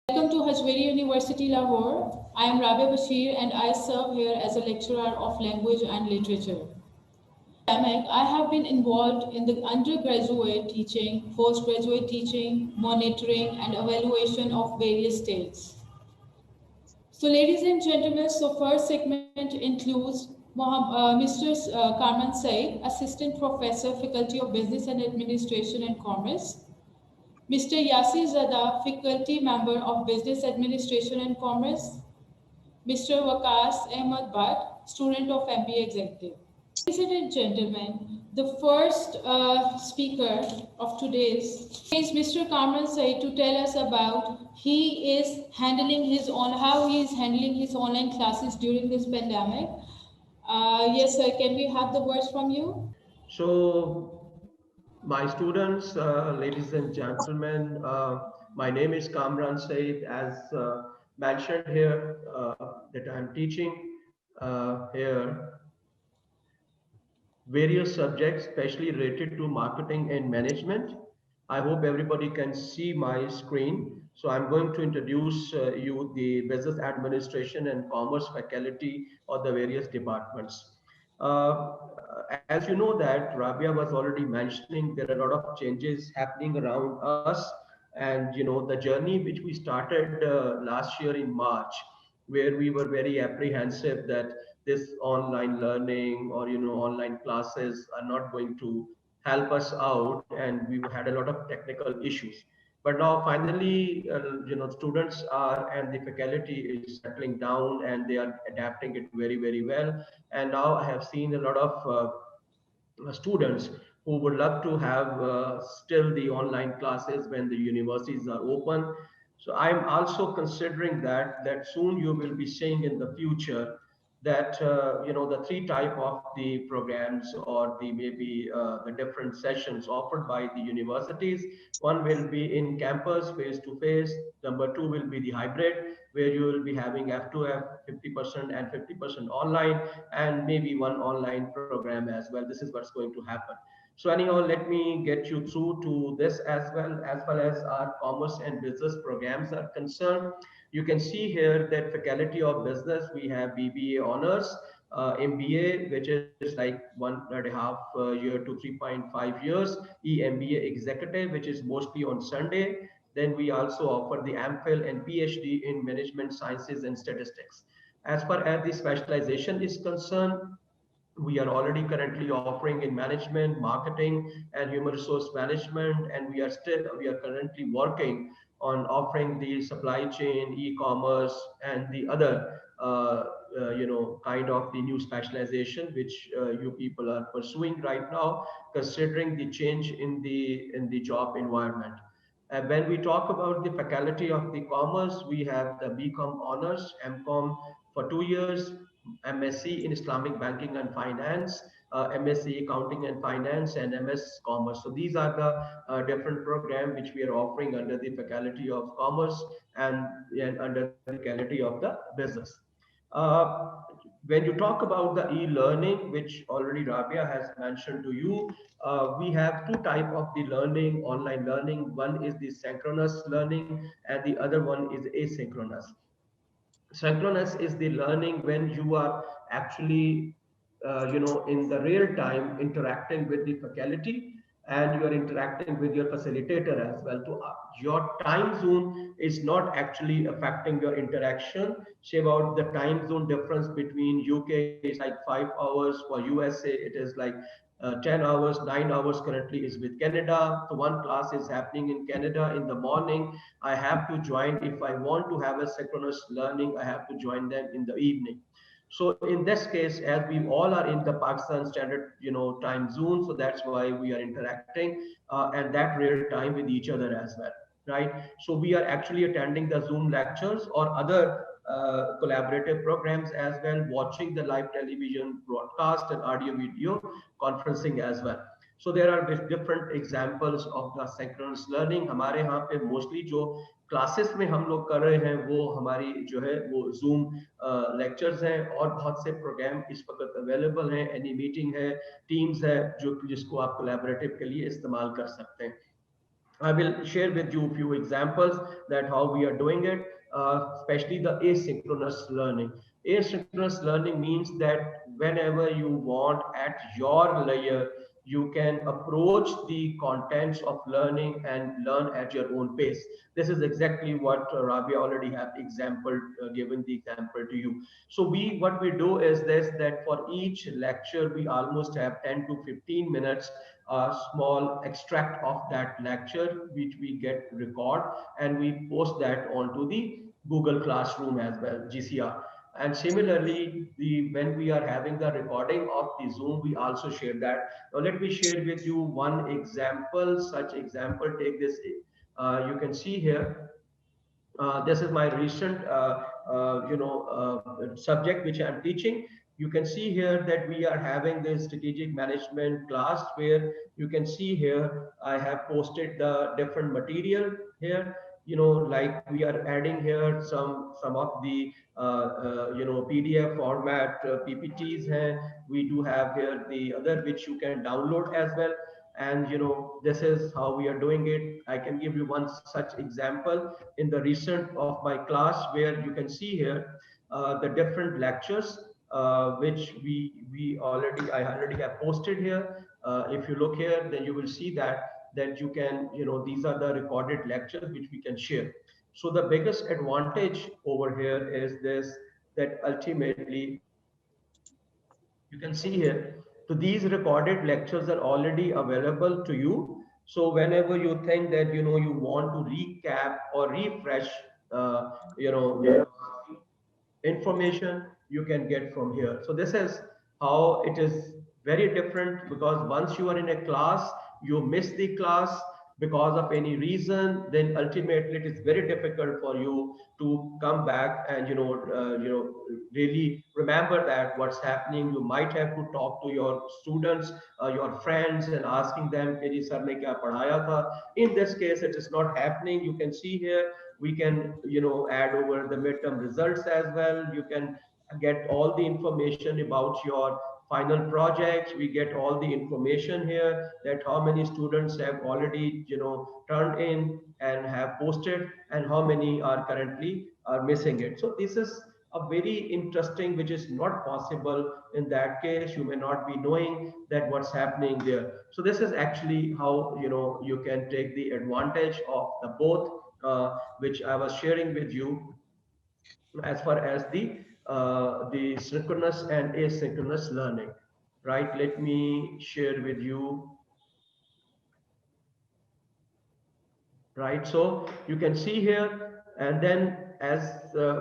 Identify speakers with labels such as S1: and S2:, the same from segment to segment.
S1: Welcome to Hajwiri University, Lahore. I am Rabia Bashir and I serve here as a lecturer of language and literature. I have been involved in the undergraduate teaching, postgraduate teaching, monitoring, and evaluation of various states. So, ladies and gentlemen, first segment includes Mr. Karman Said, Assistant Professor, Faculty of Business and Administration and Commerce. Mr. Yasir Zada, Faculty Member of Business Administration and Commerce. Mr. Waqas Ahmed Bhatt, Student of MBA Executive. Ladies and gentlemen, the first speaker of today's is Mr. Kamran Said to tell us about how he is handling his online classes during this pandemic. Yes, sir. Can we have the words from you?
S2: So, my students, ladies and gentlemen, my name is Kamran Said. As mentioned here, that I'm teaching here various subjects, especially related to marketing and management. I hope everybody can see my screen. So I'm going to introduce you the business administration and commerce faculty of the various departments. Uh, as you know that Rabia was already mentioning, there are a lot of changes happening around us, and the journey which we started last year in March, where we were very apprehensive that this online learning or online classes are not going to help us out, and we had a lot of technical issues. But now finally, students are and the faculty is settling down and they are adapting it very, very well. And now I have seen a lot of students who would love to have still the online classes when the universities are open. So I'm also considering that soon you will be seeing in the future that the three type of the programs or the maybe the different sessions offered by the universities. One will be in campus face to face. Number two will be the hybrid, where you will be having F2F 50% and 50% online, and maybe one online program as well. This is what's going to happen. So anyhow, let me get you through to this as well as our commerce and business programs are concerned. You can see here that faculty of business, we have BBA honors, MBA, which is like 1.5 year to 3.5 years, EMBA executive, which is mostly on Sunday. Then we also offer the MPhil and PhD in management sciences and statistics. As far as the specialization is concerned, we are already currently offering in management, marketing, and human resource management, and we are currently working on offering the supply chain, e-commerce, and the other kind of the new specialization which you people are pursuing right now, considering the change in the job environment. And when we talk about the faculty of the commerce, we have the BCom honors, MCom for 2 years, MSc in Islamic Banking and Finance, MSc Accounting and Finance, and MS Commerce. So these are the different programs which we are offering under the Faculty of Commerce and under the Faculty of the Business. Uh, when you talk about the e-learning, which already Rabia has mentioned to you, we have two type of the learning, online learning. One is the synchronous learning, and the other one is asynchronous. Synchronous is the learning when you are actually in the real time interacting with the faculty, and you are interacting with your facilitator as well. So your time zone is not actually affecting your interaction. Say about the time zone difference between UK is like 5 hours, for USA it is like 10 hours, 9 hours currently is with Canada. So one class is happening in Canada in the morning. I have to join. If I want to have a synchronous learning, I have to join them in the evening. So in this case, as we all are in the Pakistan standard, time zone, so that's why we are interacting and that real time with each other as well, right? So we are actually attending the Zoom lectures or other collaborative programs as well, watching the live television broadcast and audio video conferencing as well. So there are different examples of the synchronous learning. हमारे यहाँ पे mostly जो classes में हम लोग कर रहे हैं वो हमारी जो है वो जूम लेक्चर्स हैं, और बहुत से प्रोग्राम इस वक्त अवेलेबल हैं, एनी मीटिंग है, टीम्स है, जो जिसको आप कोलैबोरेटिव के लिए इस्तेमाल कर सकते हैं. I will share with you a few examples that how we are doing it, especially the asynchronous learning. Asynchronous learning means that whenever you want at your layer, you can approach the contents of learning and learn at your own pace. This is exactly what Rabia already have example given the example to you. So what we do is this, that for each lecture we almost have 10 to 15 minutes a small extract of that lecture which we get record, and we post that onto the Google Classroom as well, GCR. And similarly, the when we are having the recording of the Zoom, we also share that. Now let me share with you one example. Such example, take this. You can see here, this is my recent subject which I'm teaching. You can see here that we are having this strategic management class, where you can see here I have posted the different material here. Like we are adding here some of the PDF format PPTs hai. We do have here the other which you can download as well. And this is how we are doing it. I can give you one such example in the recent of my class, where you can see here the different lectures which I already have posted here. If you look here, then you will see that you can, these are the recorded lectures which we can share. So the biggest advantage over here is this, that ultimately you can see here, so these recorded lectures are already available to you. So whenever you think that you want to recap or refresh uh, the information, you can get from here. So this is how it is very different, because once you are in a class, you miss the class because of any reason, then ultimately it is very difficult for you to come back and really remember that what's happening. You might have to talk to your students, your friends, and asking them कि जी sir ने क्या पढ़ाया था. In this case it is not happening. You can see here, we can add over the midterm results as well. You can get all the information about your final projects. We get all the information here, that how many students have already turned in and have posted, and how many are currently are missing it. So this is a very interesting, which is not possible in that case. You may not be knowing that what's happening there. So this is actually how you can take the advantage of the both, which I was sharing with you, as far as the synchronous and asynchronous learning. Right, let me share with you. Right, so you can see here, and then as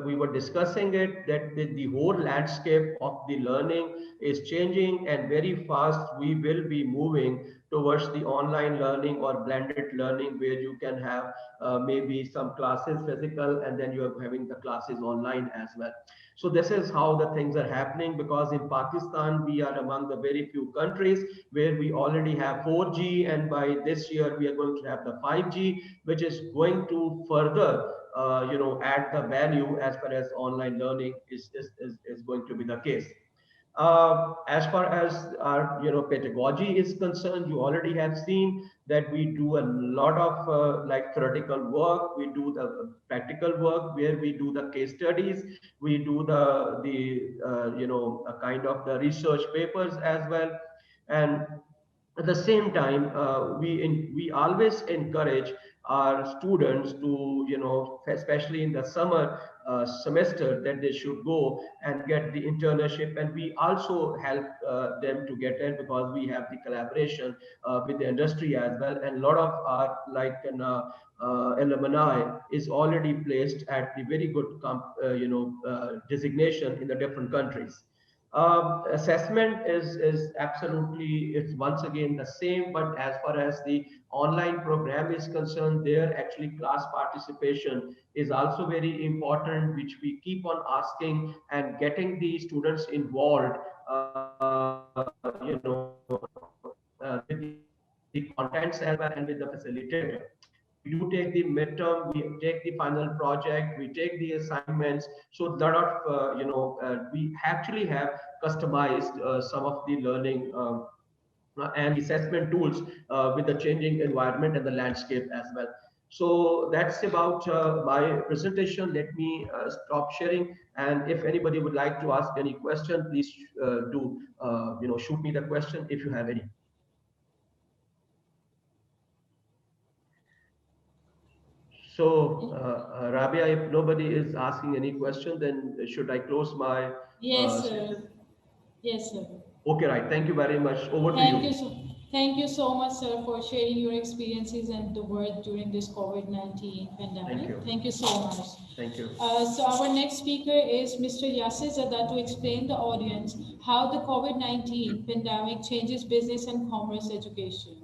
S2: we were discussing it, that the whole landscape of the learning is changing, and very fast we will be moving towards the online learning or blended learning, where you can have maybe some classes physical, and then you are having the classes online as well. So this is how the things are happening, because in Pakistan we are among the very few countries where we already have 4G, and by this year we are going to have the 5G, which is going to further add the value as far as online learning is going to be the case. As far as our pedagogy is concerned, you already have seen that we do a lot of like theoretical work. We do the practical work, where we do the case studies. We do the kind of the research papers as well. And at the same time, we always encourage our students to, especially in the summer semester, that they should go and get the internship, and we also help them to get in, because we have the collaboration with the industry as well, and a lot of our like alumni is already placed at the very good designation in the different countries. Assessment is absolutely, it's once again the same, but as far as the online program is concerned, there actually class participation is also very important, which we keep on asking and getting the students involved, with the contents as well, and with the facilitator. We do take the midterm, we take the final project, we take the assignments. So lot of we actually have customized some of the learning. and assessment tools with the changing environment and the landscape as well. So that's about my presentation. Let me stop sharing. And if anybody would like to ask any question, please do shoot me the question if you have any. So, Rabia, if nobody is asking any question, then should I close my
S1: Yes,
S2: session?
S1: sir. Yes, sir.
S2: Okay, right. Thank you very much. Over to
S1: Thank you
S2: you.
S1: so thank you so much, sir, for sharing your experiences and the work during this COVID-19
S2: Thank
S1: pandemic.
S2: you.
S1: Thank you so much.
S2: Thank you.
S1: So our next speaker is Mr. Yasir Zada to explain the audience how the COVID-19 pandemic changes business and commerce education.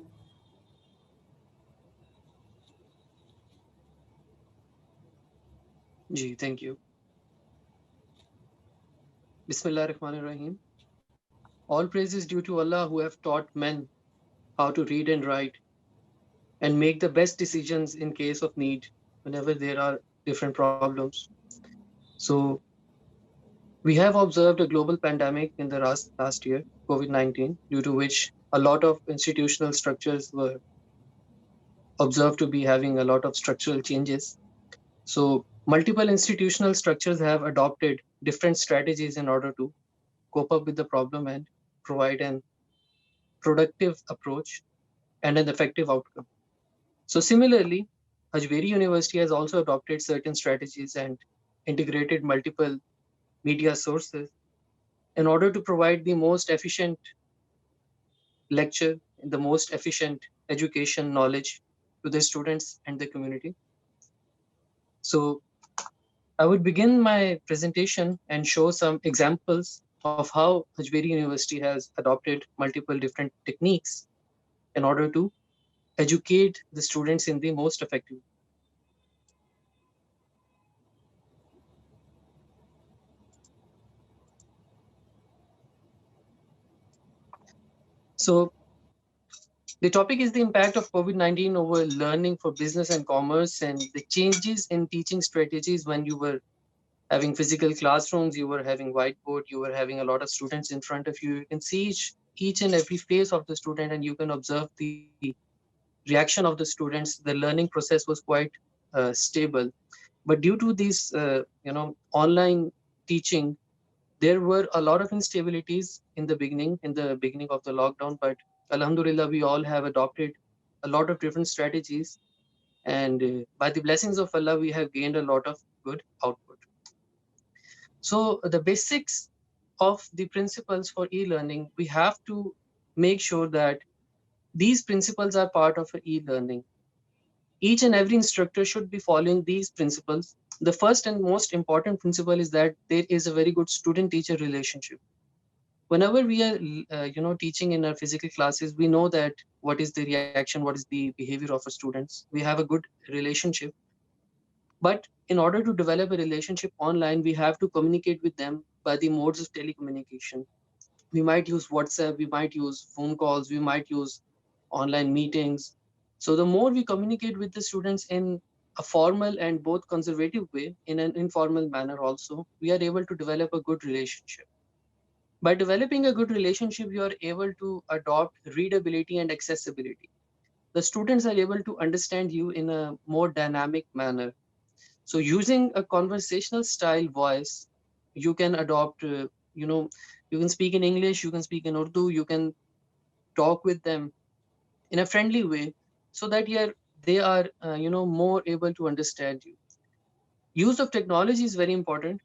S3: Ji, thank you. Bismillah ar-Rahman ar-Rahim. All praise is due to Allah who have taught men how to read and write and make the best decisions in case of need whenever there are different problems. So we have observed a global pandemic in the last year, COVID-19, due to which a lot of institutional structures were observed to be having a lot of structural changes. So multiple institutional structures have adopted different strategies in order to cope up with the problem and provide an productive approach and an effective outcome. So similarly, Hajveri University has also adopted certain strategies and integrated multiple media sources in order to provide the most efficient lecture, the most efficient education knowledge to the students and the community. So I would begin my presentation and show some examples of how Hajveri University has adopted multiple different techniques in order to educate the students in the most effective. So the topic is the impact of COVID-19 over learning for business and commerce and the changes in teaching strategies when you were having physical classrooms, you were having whiteboard, you were having a lot of students in front of you. You can see each and every face of the student and you can observe the reaction of the students. The learning process was quite stable. But due to this, online teaching, there were a lot of instabilities in the beginning of the lockdown, but Alhamdulillah, we all have adopted a lot of different strategies. And by the blessings of Allah, we have gained a lot of good output. So the basics of the principles for e-learning, we have to make sure that these principles are part of e-learning. Each and every instructor should be following these principles. The first and most important principle is that there is a very good student-teacher relationship. Whenever we are teaching in our physical classes, we know that what is the reaction, what is the behavior of our students. We have a good relationship. But in order to develop a relationship online, we have to communicate with them by the modes of telecommunication. We might use WhatsApp, we might use phone calls, we might use online meetings. So the more we communicate with the students in a formal and both conservative way, in an informal manner also, we are able to develop a good relationship. By developing a good relationship, you are able to adopt readability and accessibility. The students are able to understand you in a more dynamic manner. So using a conversational style voice, you can adopt, you can speak in English, you can speak in Urdu, you can talk with them in a friendly way so that they are, more able to understand you. Use of technology is very important.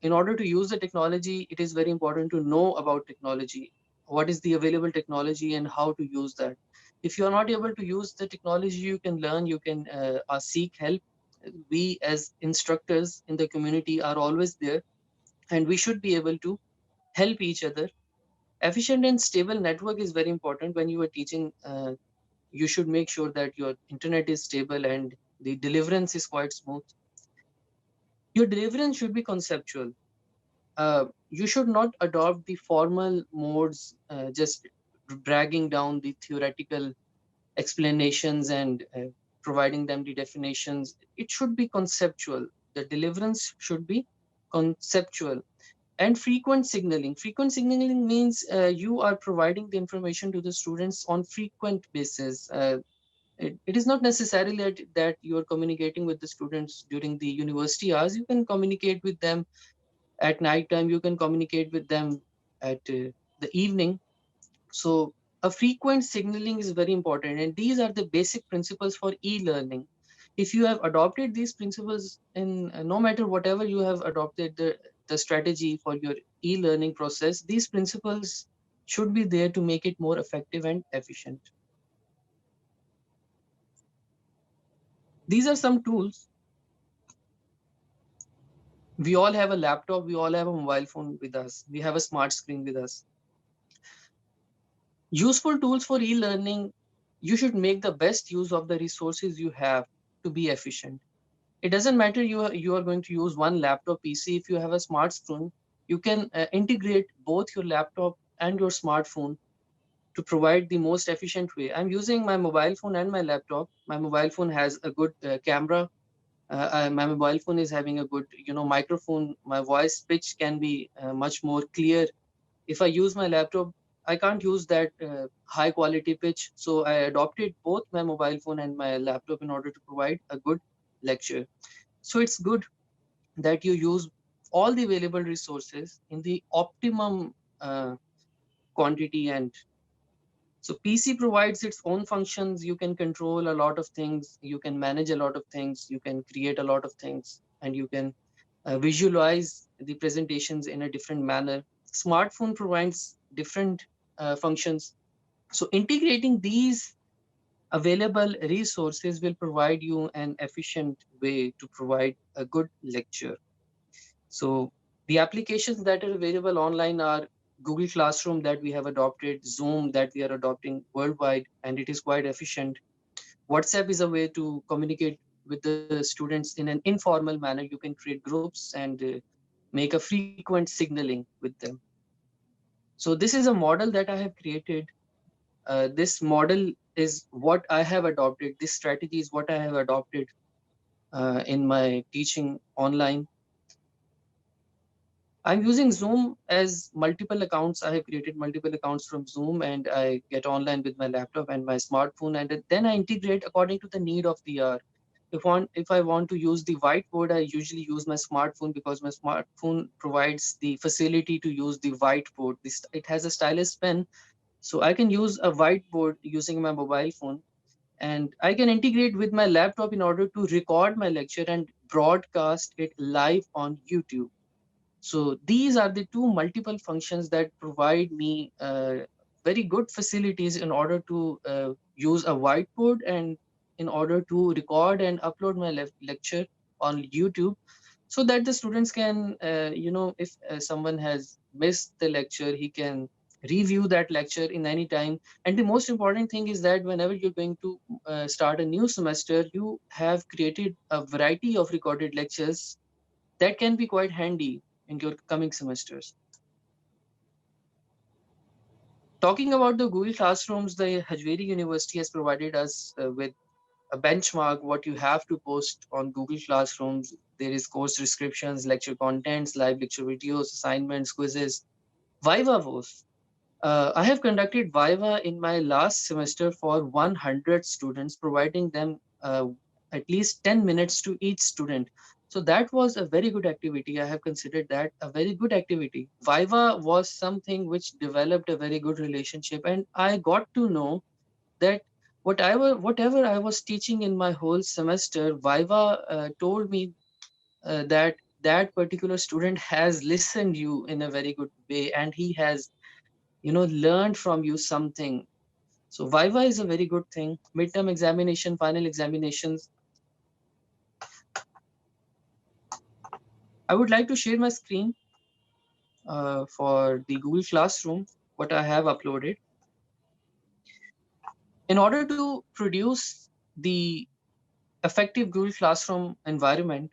S3: In order to use the technology, it is very important to know about technology. What is the available technology and how to use that? If you are not able to use the technology, you can learn, you can seek help. We as instructors in the community are always there, and we should be able to help each other. Efficient and stable network is very important when you are teaching. You should make sure that your internet is stable and the deliverance is quite smooth. Your deliverance should be conceptual. You should not adopt the formal modes, just dragging down the theoretical explanations and providing them the definitions. It should be conceptual. The deliverance should be conceptual. And frequent signaling. Frequent signaling means you are providing the information to the students on frequent basis. It is not necessarily that you are communicating with the students during the university hours. You can communicate with them at night time. You can communicate with them at the evening. So a frequent signaling is very important, and these are the basic principles for e-learning. If you have adopted these principles in no matter whatever you have adopted the strategy for your e-learning process, these principles should be there to make it more effective and efficient. These are some tools. We all have a laptop, we all have a mobile phone with us, we have a smart screen with us. Useful tools for e-learning, you should make the best use of the resources you have to be efficient. It doesn't matter you are going to use one laptop PC. If you have a smartphone, you can integrate both your laptop and your smartphone to provide the most efficient way. I'm using my mobile phone and my laptop. My mobile phone has a good camera. My mobile phone is having a good microphone. My voice pitch can be much more clear. If I use my laptop, I can't use that high quality pitch. So I adopted both my mobile phone and my laptop in order to provide a good lecture. So it's good that you use all the available resources in the optimum quantity. And so PC provides its own functions. You can control a lot of things, you can manage a lot of things, you can create a lot of things, and you can visualize the presentations in a different manner. Smartphone provides different functions. So integrating these available resources will provide you an efficient way to provide a good lecture. So the applications that are available online are Google Classroom that we have adopted, Zoom that we are adopting worldwide, and it is quite efficient. WhatsApp is a way to communicate with the students in an informal manner. You can create groups and make a frequent signaling with them. So this is a model that I have created. This model is what I have adopted. This strategy is what I have adopted in my teaching online. I'm using Zoom as multiple accounts. I have created multiple accounts from Zoom, and I get online with my laptop and my smartphone, and then I integrate according to the need of the hour. If I want to use the whiteboard, I usually use my smartphone because my smartphone provides the facility to use the whiteboard. It has a stylus pen, so I can use a whiteboard using my mobile phone, and I can integrate with my laptop in order to record my lecture and broadcast it live on YouTube. So these are the two multiple functions that provide me very good facilities in order to use a whiteboard and in order to record and upload my lecture on YouTube, so that the students can, if someone has missed the lecture, he can review that lecture in any time. And the most important thing is that whenever you're going to start a new semester, you have created a variety of recorded lectures that can be quite handy in your coming semesters. Talking about the Google Classrooms, the Hajveri University has provided us with a benchmark what you have to post on Google Classrooms. There is course descriptions, lecture contents, live lecture videos, assignments, quizzes. Viva was. I have conducted Viva in my last semester for 100 students, providing them at least 10 minutes to each student. So that was a very good activity. I have considered that a very good activity. Viva was something which developed a very good relationship, and I got to know that whatever I was teaching in my whole semester, Viva told me that that particular student has listened you in a very good way, and he has learned from you something. So Viva is a very good thing. Midterm examination, final examinations. I would like to share my screen for the Google Classroom, what I have uploaded. In order to produce the effective Google Classroom environment,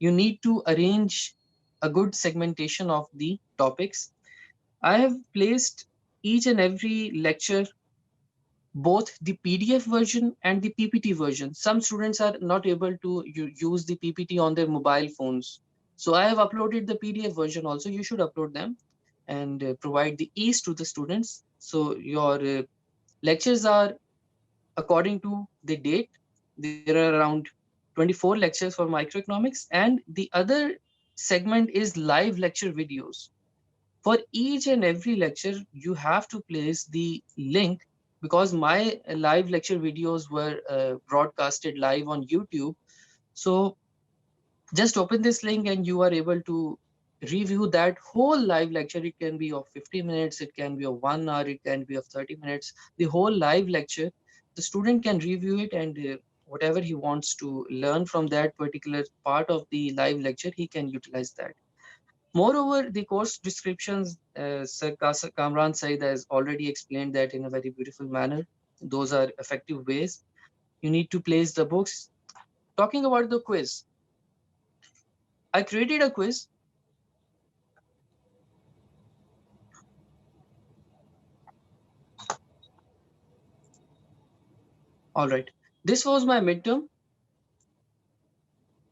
S3: you need to arrange a good segmentation of the topics. I have placed each and every lecture, both the PDF version and the PPT version. Some students are not able to use the PPT on their mobile phones. So I have uploaded the PDF version also. You should upload them and provide the ease to the students. So your lectures are according to the date. There are around 24 lectures for microeconomics, and the other segment is live lecture videos. For each and every lecture, you have to place the link, because my live lecture videos were broadcasted live on YouTube. So just open this link and you are able to review that whole live lecture. It can be of 50 minutes, it can be of 1 hour, it can be of 30 minutes. The whole live lecture, the student can review it, and whatever he wants to learn from that particular part of the live lecture, he can utilize that. Moreover, the course descriptions, Sir Kamran Said has already explained that in a very beautiful manner. Those are effective ways. You need to place the books. Talking about the quiz, I created a quiz. All right. This was my midterm.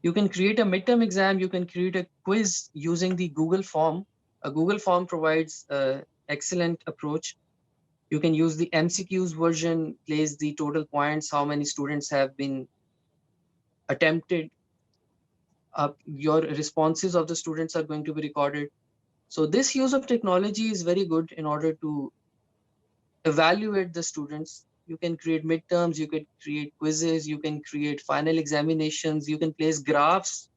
S3: You can create a midterm exam. You can create a quiz using the Google form. A Google form provides an excellent approach. You can use the MCQs version, place the total points, how many students have been attempted. Your responses of the students are going to be recorded. So this use of technology is very good in order to evaluate the students. You can create midterms, you can create quizzes, you can create final examinations, you can place graphs.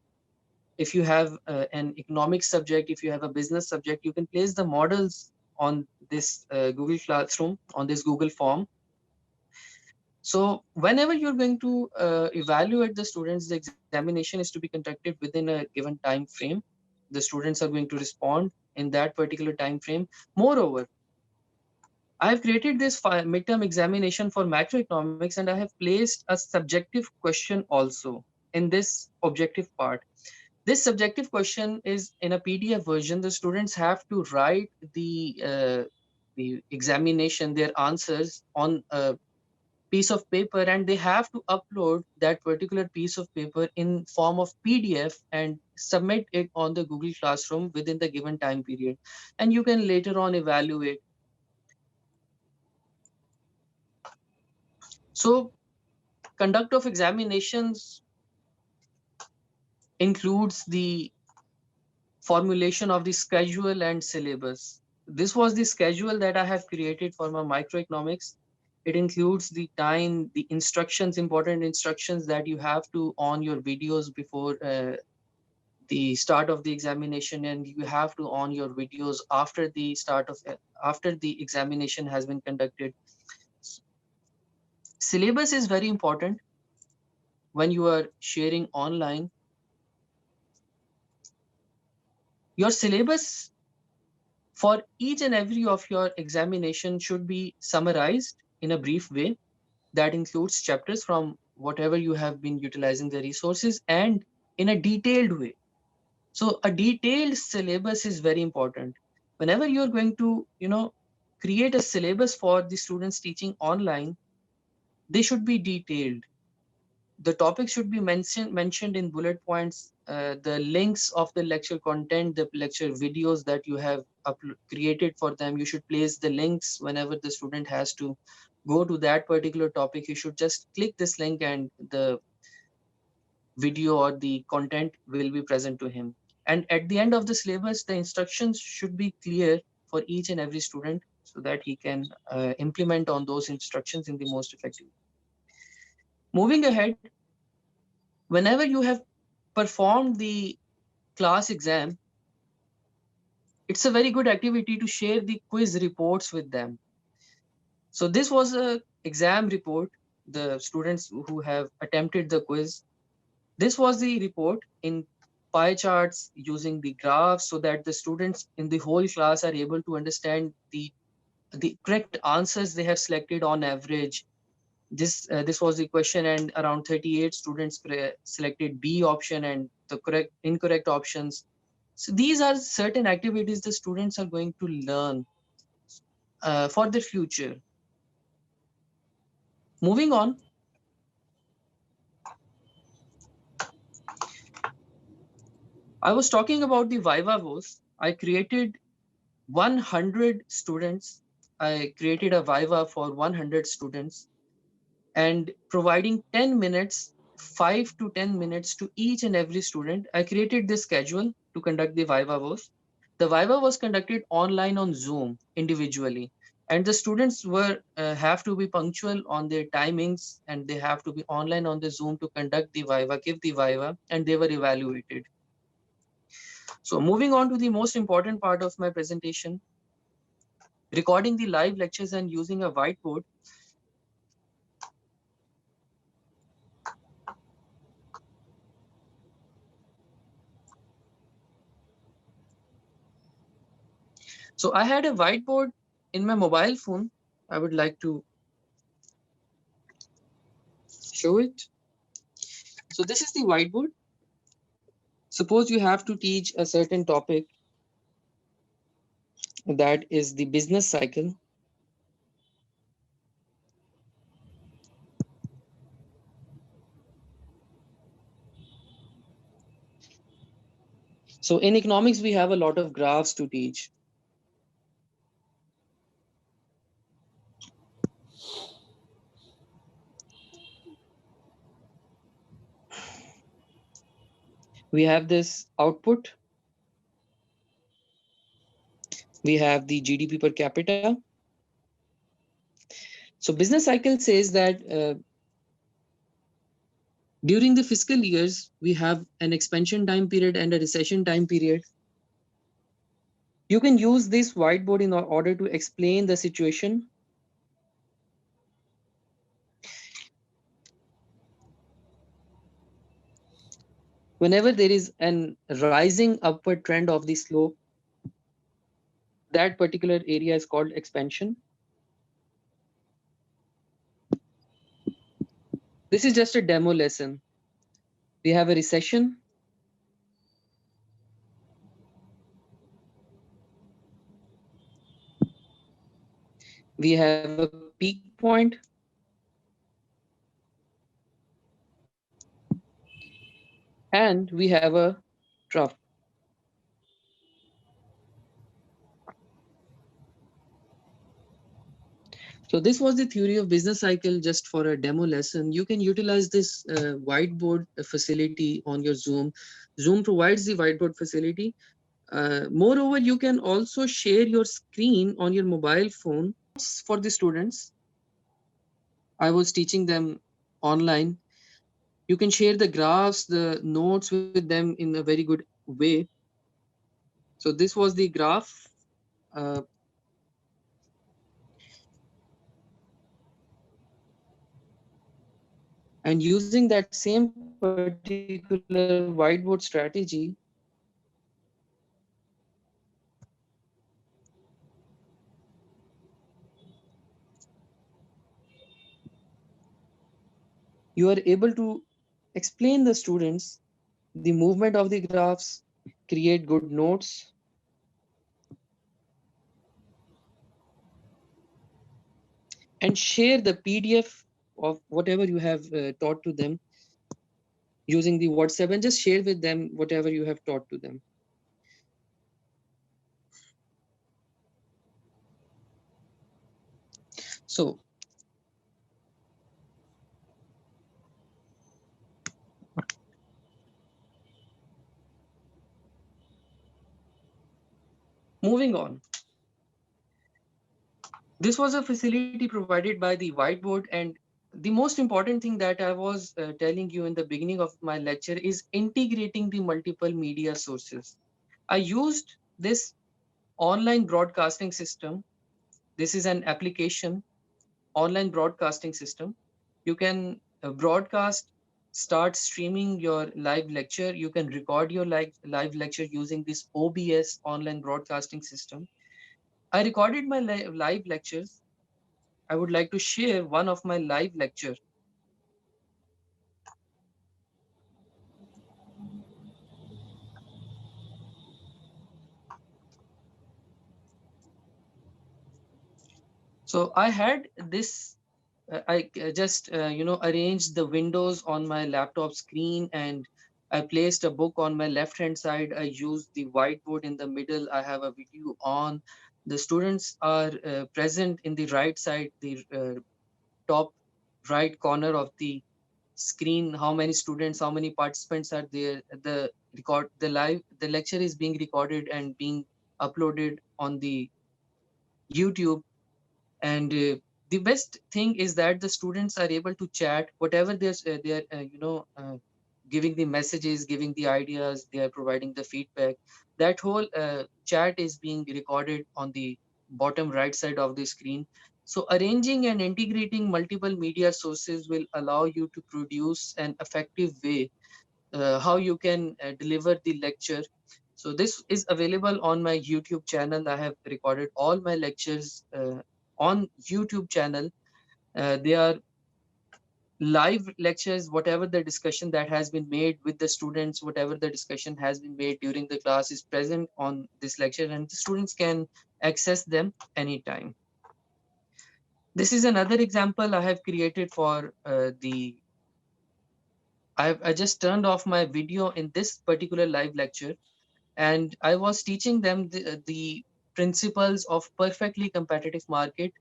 S3: If you have an economic subject, if you have a business subject, you can place the models on this Google Classroom, on this Google form. So whenever you're going to evaluate the students, the examination is to be conducted within a given time frame. The students are going to respond in that particular time frame. Moreover, I have created this midterm examination for macroeconomics, and I have placed a subjective question also in this objective part. This subjective question is in a PDF version. The students have to write the examination, their answers on a piece of paper, and they have to upload that particular piece of paper in form of PDF and submit it on the Google Classroom within the given time period. And you can later on evaluate. So conduct of examinations includes the formulation of the schedule and syllabus. This was the schedule that I have created for my microeconomics. It includes the time, the instructions, important instructions that you have to on your videos before the start of the examination, and you have to on your videos after the after the examination has been conducted. Syllabus is very important when you are sharing online. Your syllabus for each and every of your examination should be summarized in a brief way that includes chapters from whatever you have been utilizing the resources, and in a detailed way. So a detailed syllabus is very important. Whenever you're going to, create a syllabus for the students teaching online, they should be detailed. The topic should be mentioned in bullet points. The links of the lecture content, the lecture videos that you have created for them, you should place the links. Whenever the student has to go to that particular topic, you should just click this link and the video or the content will be present to him. And at the end of the syllabus, the instructions should be clear for each and every student so that he can implement on those instructions in the most effective. Moving ahead, whenever you have performed the class exam, it's a very good activity to share the quiz reports with them. So this was a exam report, the students who have attempted the quiz. This was the report in pie charts using the graphs so that the students in the whole class are able to understand the correct answers they have selected on average. This was the question, and around 38 students selected B option and the incorrect options. So these are certain activities the students are going to learn for the future. Moving on, I was talking about the Viva Voice. I created 100 students. I created a Viva for 100 students and providing 10 minutes, 5 to 10 minutes to each and every student. I created this schedule to conduct the Viva Voice. The Viva was conducted online on Zoom individually, and the students were have to be punctual on their timings, and they have to be online on the Zoom to conduct the Viva, give the Viva, and they were evaluated. So moving on to the most important part of my presentation, recording the live lectures and using a whiteboard. So I had a whiteboard in my mobile phone. I would like to show it. So this is the whiteboard. Suppose you have to teach a certain topic, that is the business cycle. So in economics, we have a lot of graphs to teach. We have this output. We have the GDP per capita. So business cycle says that during the fiscal years, we have an expansion time period and a recession time period. You can use this whiteboard in order to explain the situation. Whenever there is an rising upward trend of the slope, that particular area is called expansion. This is just a demo lesson. We have a recession. We have a peak point. And we have a trough. So this was the theory of business cycle, just for a demo lesson. You can utilize this whiteboard facility on your Zoom. Zoom provides the whiteboard facility. Moreover, you can also share your screen on your mobile phone for the students. I was teaching them online. You can share the graphs, the notes with them in a very good way. So this was the graph. And using that same particular whiteboard strategy, you are able to explain the students the movement of the graphs, create good notes, and share the PDF of whatever you have taught to them using the WhatsApp, and just share with them whatever you have taught to them. So moving on. This was a facility provided by the whiteboard, and the most important thing that I was telling you in the beginning of my lecture is integrating the multiple media sources. I used this online broadcasting system. This is an application, online broadcasting system. You can broadcast, start streaming your live lecture. You can record your live lecture using this OBS, online broadcasting system. I recorded my live lectures. I would like to share one of my live lecture. So I had this, I just, arranged the windows on my laptop screen and I placed a book on my left hand side. I used the whiteboard in the middle. I have a video on. The students are present in the right side, the top right corner of the screen. How many students, how many participants are there? The lecture is being recorded and being uploaded on the YouTube. And the best thing is that the students are able to chat whatever they're giving the messages, giving the ideas, they are providing the feedback. That whole chat is being recorded on the bottom right side of the screen. So arranging and integrating multiple media sources will allow you to produce an effective way how you can deliver the lecture. So this is available on my YouTube channel. I have recorded all my lectures on YouTube channel. They are live lectures. Whatever the discussion that has been made with the students, whatever the discussion has been made during the class is present on this lecture, and the students can access them anytime. This is another example I have created for I just turned off my video in this particular live lecture, and I was teaching them the principles of perfectly competitive market,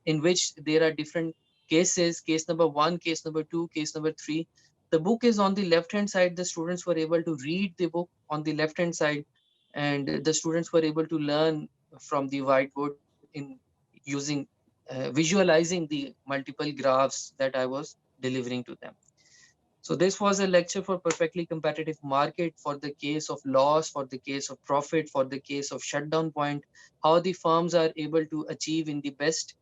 S3: in which there are different cases: case number 1, case number 2, case number 3. The book is on the left hand side. The students were able to read the book on the left hand side, and the students were able to learn from the whiteboard in using visualizing the multiple graphs that I was delivering to them. So this was a lecture for perfectly competitive market, for the case of loss, for the case of profit, for the case of shutdown point, how the firms are able to achieve in the best,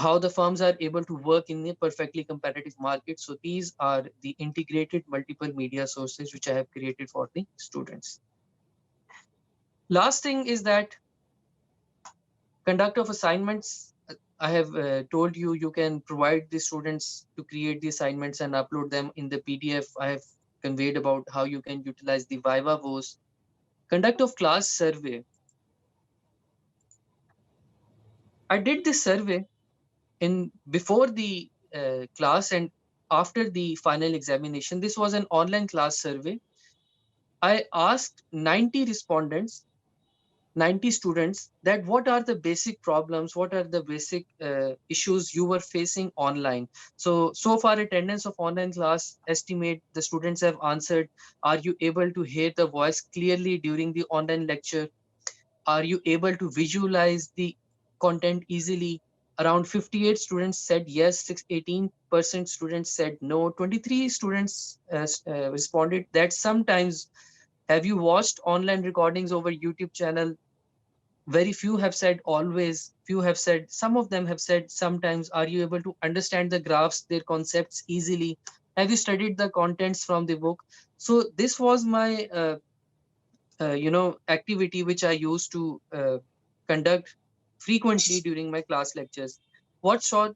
S3: how the firms are able to work in a perfectly competitive market. So these are the integrated multiple media sources which I have created for the students. Last thing is that conduct of assignments. I have told you, you can provide the students to create the assignments and upload them in the PDF. I have conveyed about how you can utilize the Viva Voice. Conduct of class survey. I did this survey in before the class and after the final examination. This was an online class survey. I asked 90 respondents, 90 students, that what are the basic problems, what are the basic issues you were facing online. So far attendance of online class estimate, the students have answered: are you able to hear the voice clearly during the online lecture? Are you able to visualize the content easily? Around 58 students said yes, 18% students said no, 23 students responded that sometimes. Have you watched online recordings over YouTube channel? Very few have said always, few have said, some of them have said sometimes. Are you able to understand the graphs, their concepts easily? Have you studied the contents from the book? So this was my activity which I used to conduct frequently during my class lectures. Which sort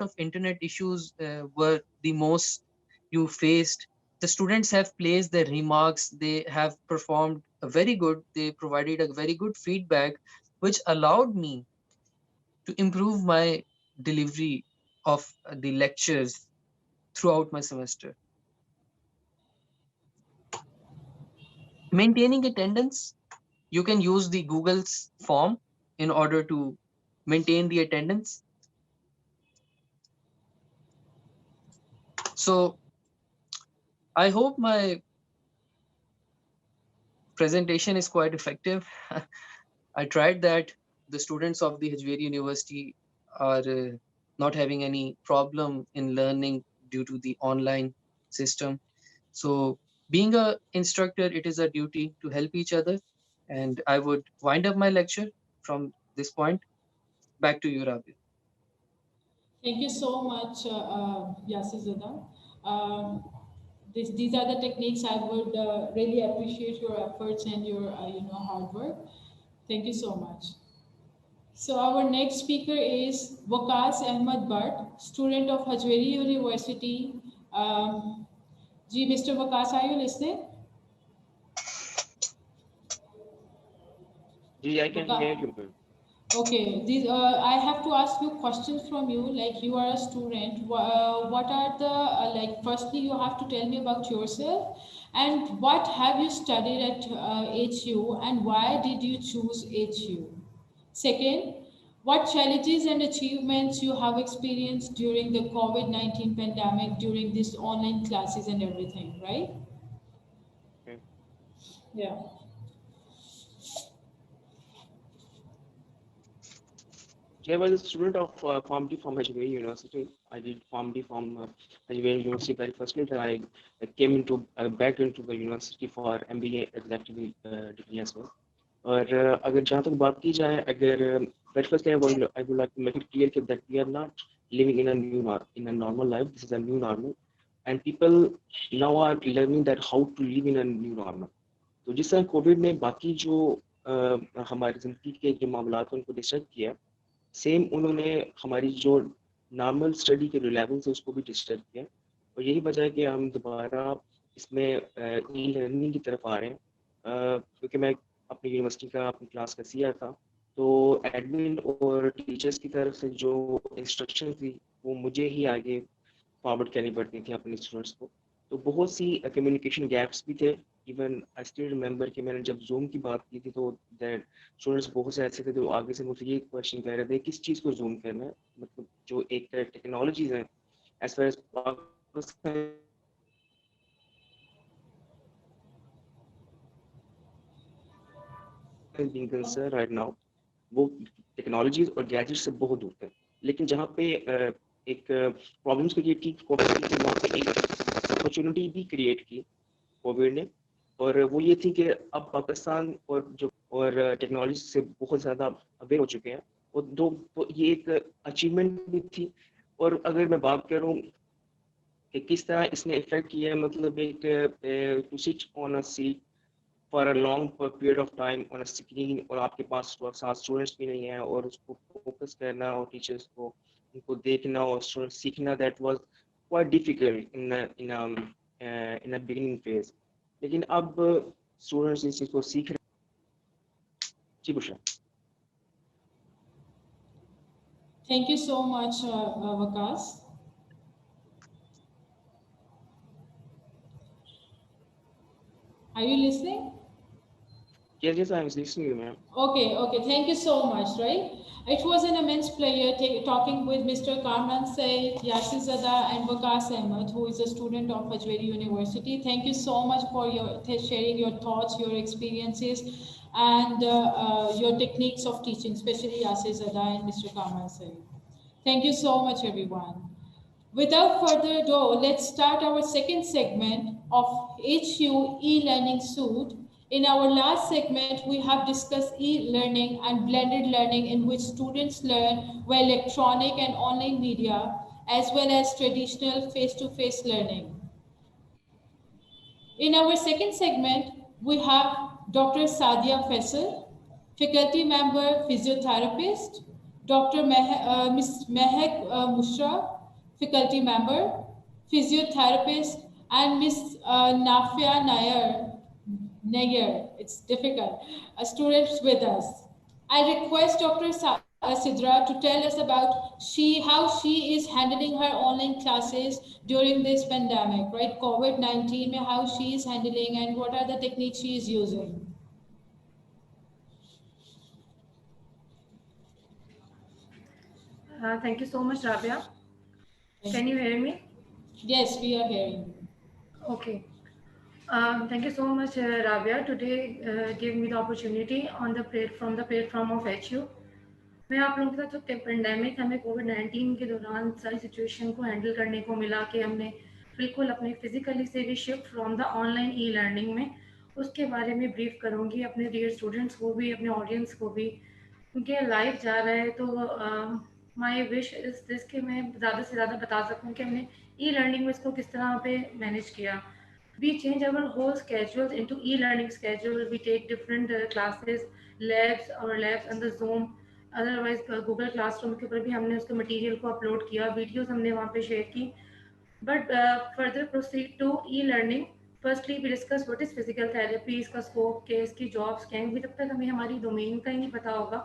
S3: of internet issues were the most you faced? The students have placed their remarks. They have performed very good. They provided a very good feedback, which allowed me to improve my delivery of the lectures throughout my semester. Maintaining attendance, you can use the Google's form in order to maintain the attendance. So I hope my presentation is quite effective. I tried that. The students of the Hajveri University are not having any problem in learning due to the online system. So being a instructor, it is a duty to help each other. And I would wind up my lecture from this point. Back to you, Rabia.
S1: Thank you so much, Yasir. Um, these are the techniques I would really appreciate your efforts and your hard work. Thank you so much. So our next speaker is Waqas Ahmad Bhatt, student of Hajveri University. Mr. Waqas, are you listening?
S4: I can hear
S1: Waqas.
S4: you, ma'am.
S1: Okay, I have to ask you questions from you. Like you are a student. What are the like? Firstly, you have to tell me about yourself, and what have you studied at HU, and why did you choose HU? Second, what challenges and achievements you have experienced during the COVID-19 pandemic, during these online classes and everything, right?
S4: Okay.
S1: Yeah.
S4: I was a student of PharmD from Ajmer University. I did PharmD from Ajmer University very firstly. Then I came into back into the university for MBA executive degree as well. और अगर जहाँ तक बात की जाए अगर very firstly I would like to make it clear that we are not living in a normal life. This is a new normal, and people now are learning that how to live in a new normal. तो जिस तरह Covid ने बाकी जो हमारी जिंदगी के जो मामलात हैं उनको डिस्टर्ब किया, सेम उन्होंने हमारी जो नॉर्मल स्टडी के लेवल्स है उसको भी डिस्टर्ब किया, और यही वजह है कि हम दोबारा इसमें ई लर्निंग की तरफ आ रहे हैं। क्योंकि मैं अपनी यूनिवर्सिटी का अपनी क्लास का सीआर था, तो एडमिन और टीचर्स की तरफ से जो इंस्ट्रक्शन थी वो मुझे ही आगे फॉरवर्ड करनी पड़ती थी अपने स्टूडेंट्स को। तो बहुत सी कम्युनिकेशन गैप्स भी थे। इवन आई स्टिल रिमेंबर कि मैंने जब जूम की बात की थी तो दैट स्टूडेंट्स बहुत से ऐसे थे जो आगे से मुझे ये क्वेश्चन कह रहे थे किस चीज़ को जूम करना है, मतलब जो एक टेक्नोलॉजीज हैं as far as being concerned right now, वो टेक्नोलॉजीज और गैजेट से बहुत दूर थे। लेकिन जहाँ पे एक प्रॉब्लम्स क्रिएट की कोविड ने, वहाँ पे एक अपॉर्चुनिटी भी क्रिएट की कोविड ने, और वो ये थी कि अब पाकिस्तान और टेक्नोलॉजी से बहुत ज़्यादा अवेयर हो चुके हैं, और तो ये एक अचीवमेंट भी थी। और अगर मैं बात करूँ कि किस तरह इसने इफेक्ट किया है, मतलब एक to sit on a seat for a long period of time on a screen, और आपके पास साथ स्टूडेंट्स भी नहीं है, और उसको फोकस करना और टीचर्स को उनको देखना और स्टूडेंट्स सीखना, that was quite difficult in a beginning phase. लेकिन अब स्टूडेंट्स इस चीज़ को सीख रहे हैं। जी Bushra.
S1: Thank you so much, Vakas. Are you listening?
S4: Yes, I am listening, ma'am.
S1: Okay, thank you so much, right? It was an immense pleasure talking with Mr. Kamran Said, Yasir Zada, and Vakas Ahmed, who is a student of Ajmeri University. Thank you so much for sharing your thoughts, your experiences, and your techniques of teaching, especially Yasir Zada and Mr. Kamran Said. Thank you so much, everyone. Without further ado, let's start our second segment of HU e-learning suite. In our last segment, we have discussed e-learning and blended learning, in which students learn via electronic and online media, as well as traditional face-to-face learning. In our second segment, we have Dr. Sadia Faisal, faculty member, physiotherapist, Dr. Ms. Mehak Mushra, faculty member, physiotherapist, and Ms. Nafia Nair, it's difficult, students with us. I request Dr. Sidra to tell us about how she is handling her online classes during this pandemic, right? COVID-19, how she is handling and what are the techniques she is using.
S5: Thank you so much, Rabia. Can you hear me?
S1: Yes, we are hearing you.
S5: Okay. Thank you so much, Rabia. Today, give me the opportunity on the platform of HU. मैं आप लोगों के साथ जो pandemic हमें कोविड-19 के दौरान सारी सिचुएशन को हैंडल करने को मिला कि हमने बिल्कुल अपने फिजिकली से भी shift from the online e learning में, उसके बारे में ब्रीफ करूंगी अपने डियर स्टूडेंट्स को भी, अपने ऑडियंस को भी, क्योंकि लाइव जा रहा है। तो माय विश इज दिस कि मैं ज़्यादा से ज़्यादा बता सकूं कि हमने ई लर्निंग में इसको किस तरह पे मैनेज किया। We change our whole schedules into e-learning schedule. We take different classes, labs and the Zoom. Otherwise, Google Classroom के ऊपर भी हमने उसके मटेरियल को अपलोड किया, वीडियोस हमने वहाँ पे शेयर की. But further proceed to e-learning. Firstly, we discuss what is physical therapy, इसका स्कोप क्या है, इसकी जॉब्स क्या हैं. अभी तब तक हमें हमारी डोमेन का ही नहीं पता होगा,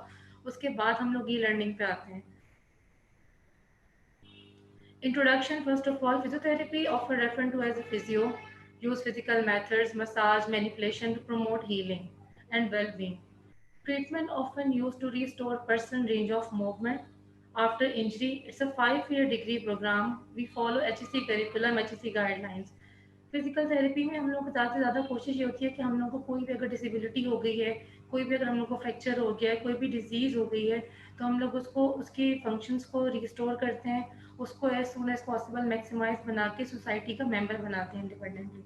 S5: اس کے بعد ہم لوگ ای لرننگ پہ آتے ہیں. Introduction, first of all, physiotherapy, often referred to as a physio, use physical methods, massage, manipulation to promote healing and well-being. Treatment often used to restore person range of movement after injury. It's a 5-year degree program. We follow HEC curriculum, HEC guidelines. Physical therapy میں ہم لوگ کو زیادہ سے زیادہ کوشش یہ ہوتی ہے کہ ہم لوگوں کو کوئی بھی اگر ڈسیبلٹی ہو گئی ہے, کوئی بھی اگر ہم لوگ کو فریکچر ہو گیا ہے, کوئی بھی ڈیزیز ہو گئی ہے, تو ہم لوگ اس کو اس کی فنکشنس کو ریسٹور کرتے ہیں, اس کو as soon as possible maximise بنا کے سوسائٹی کا ممبر بناتے ہیں انڈیپینڈنٹلی.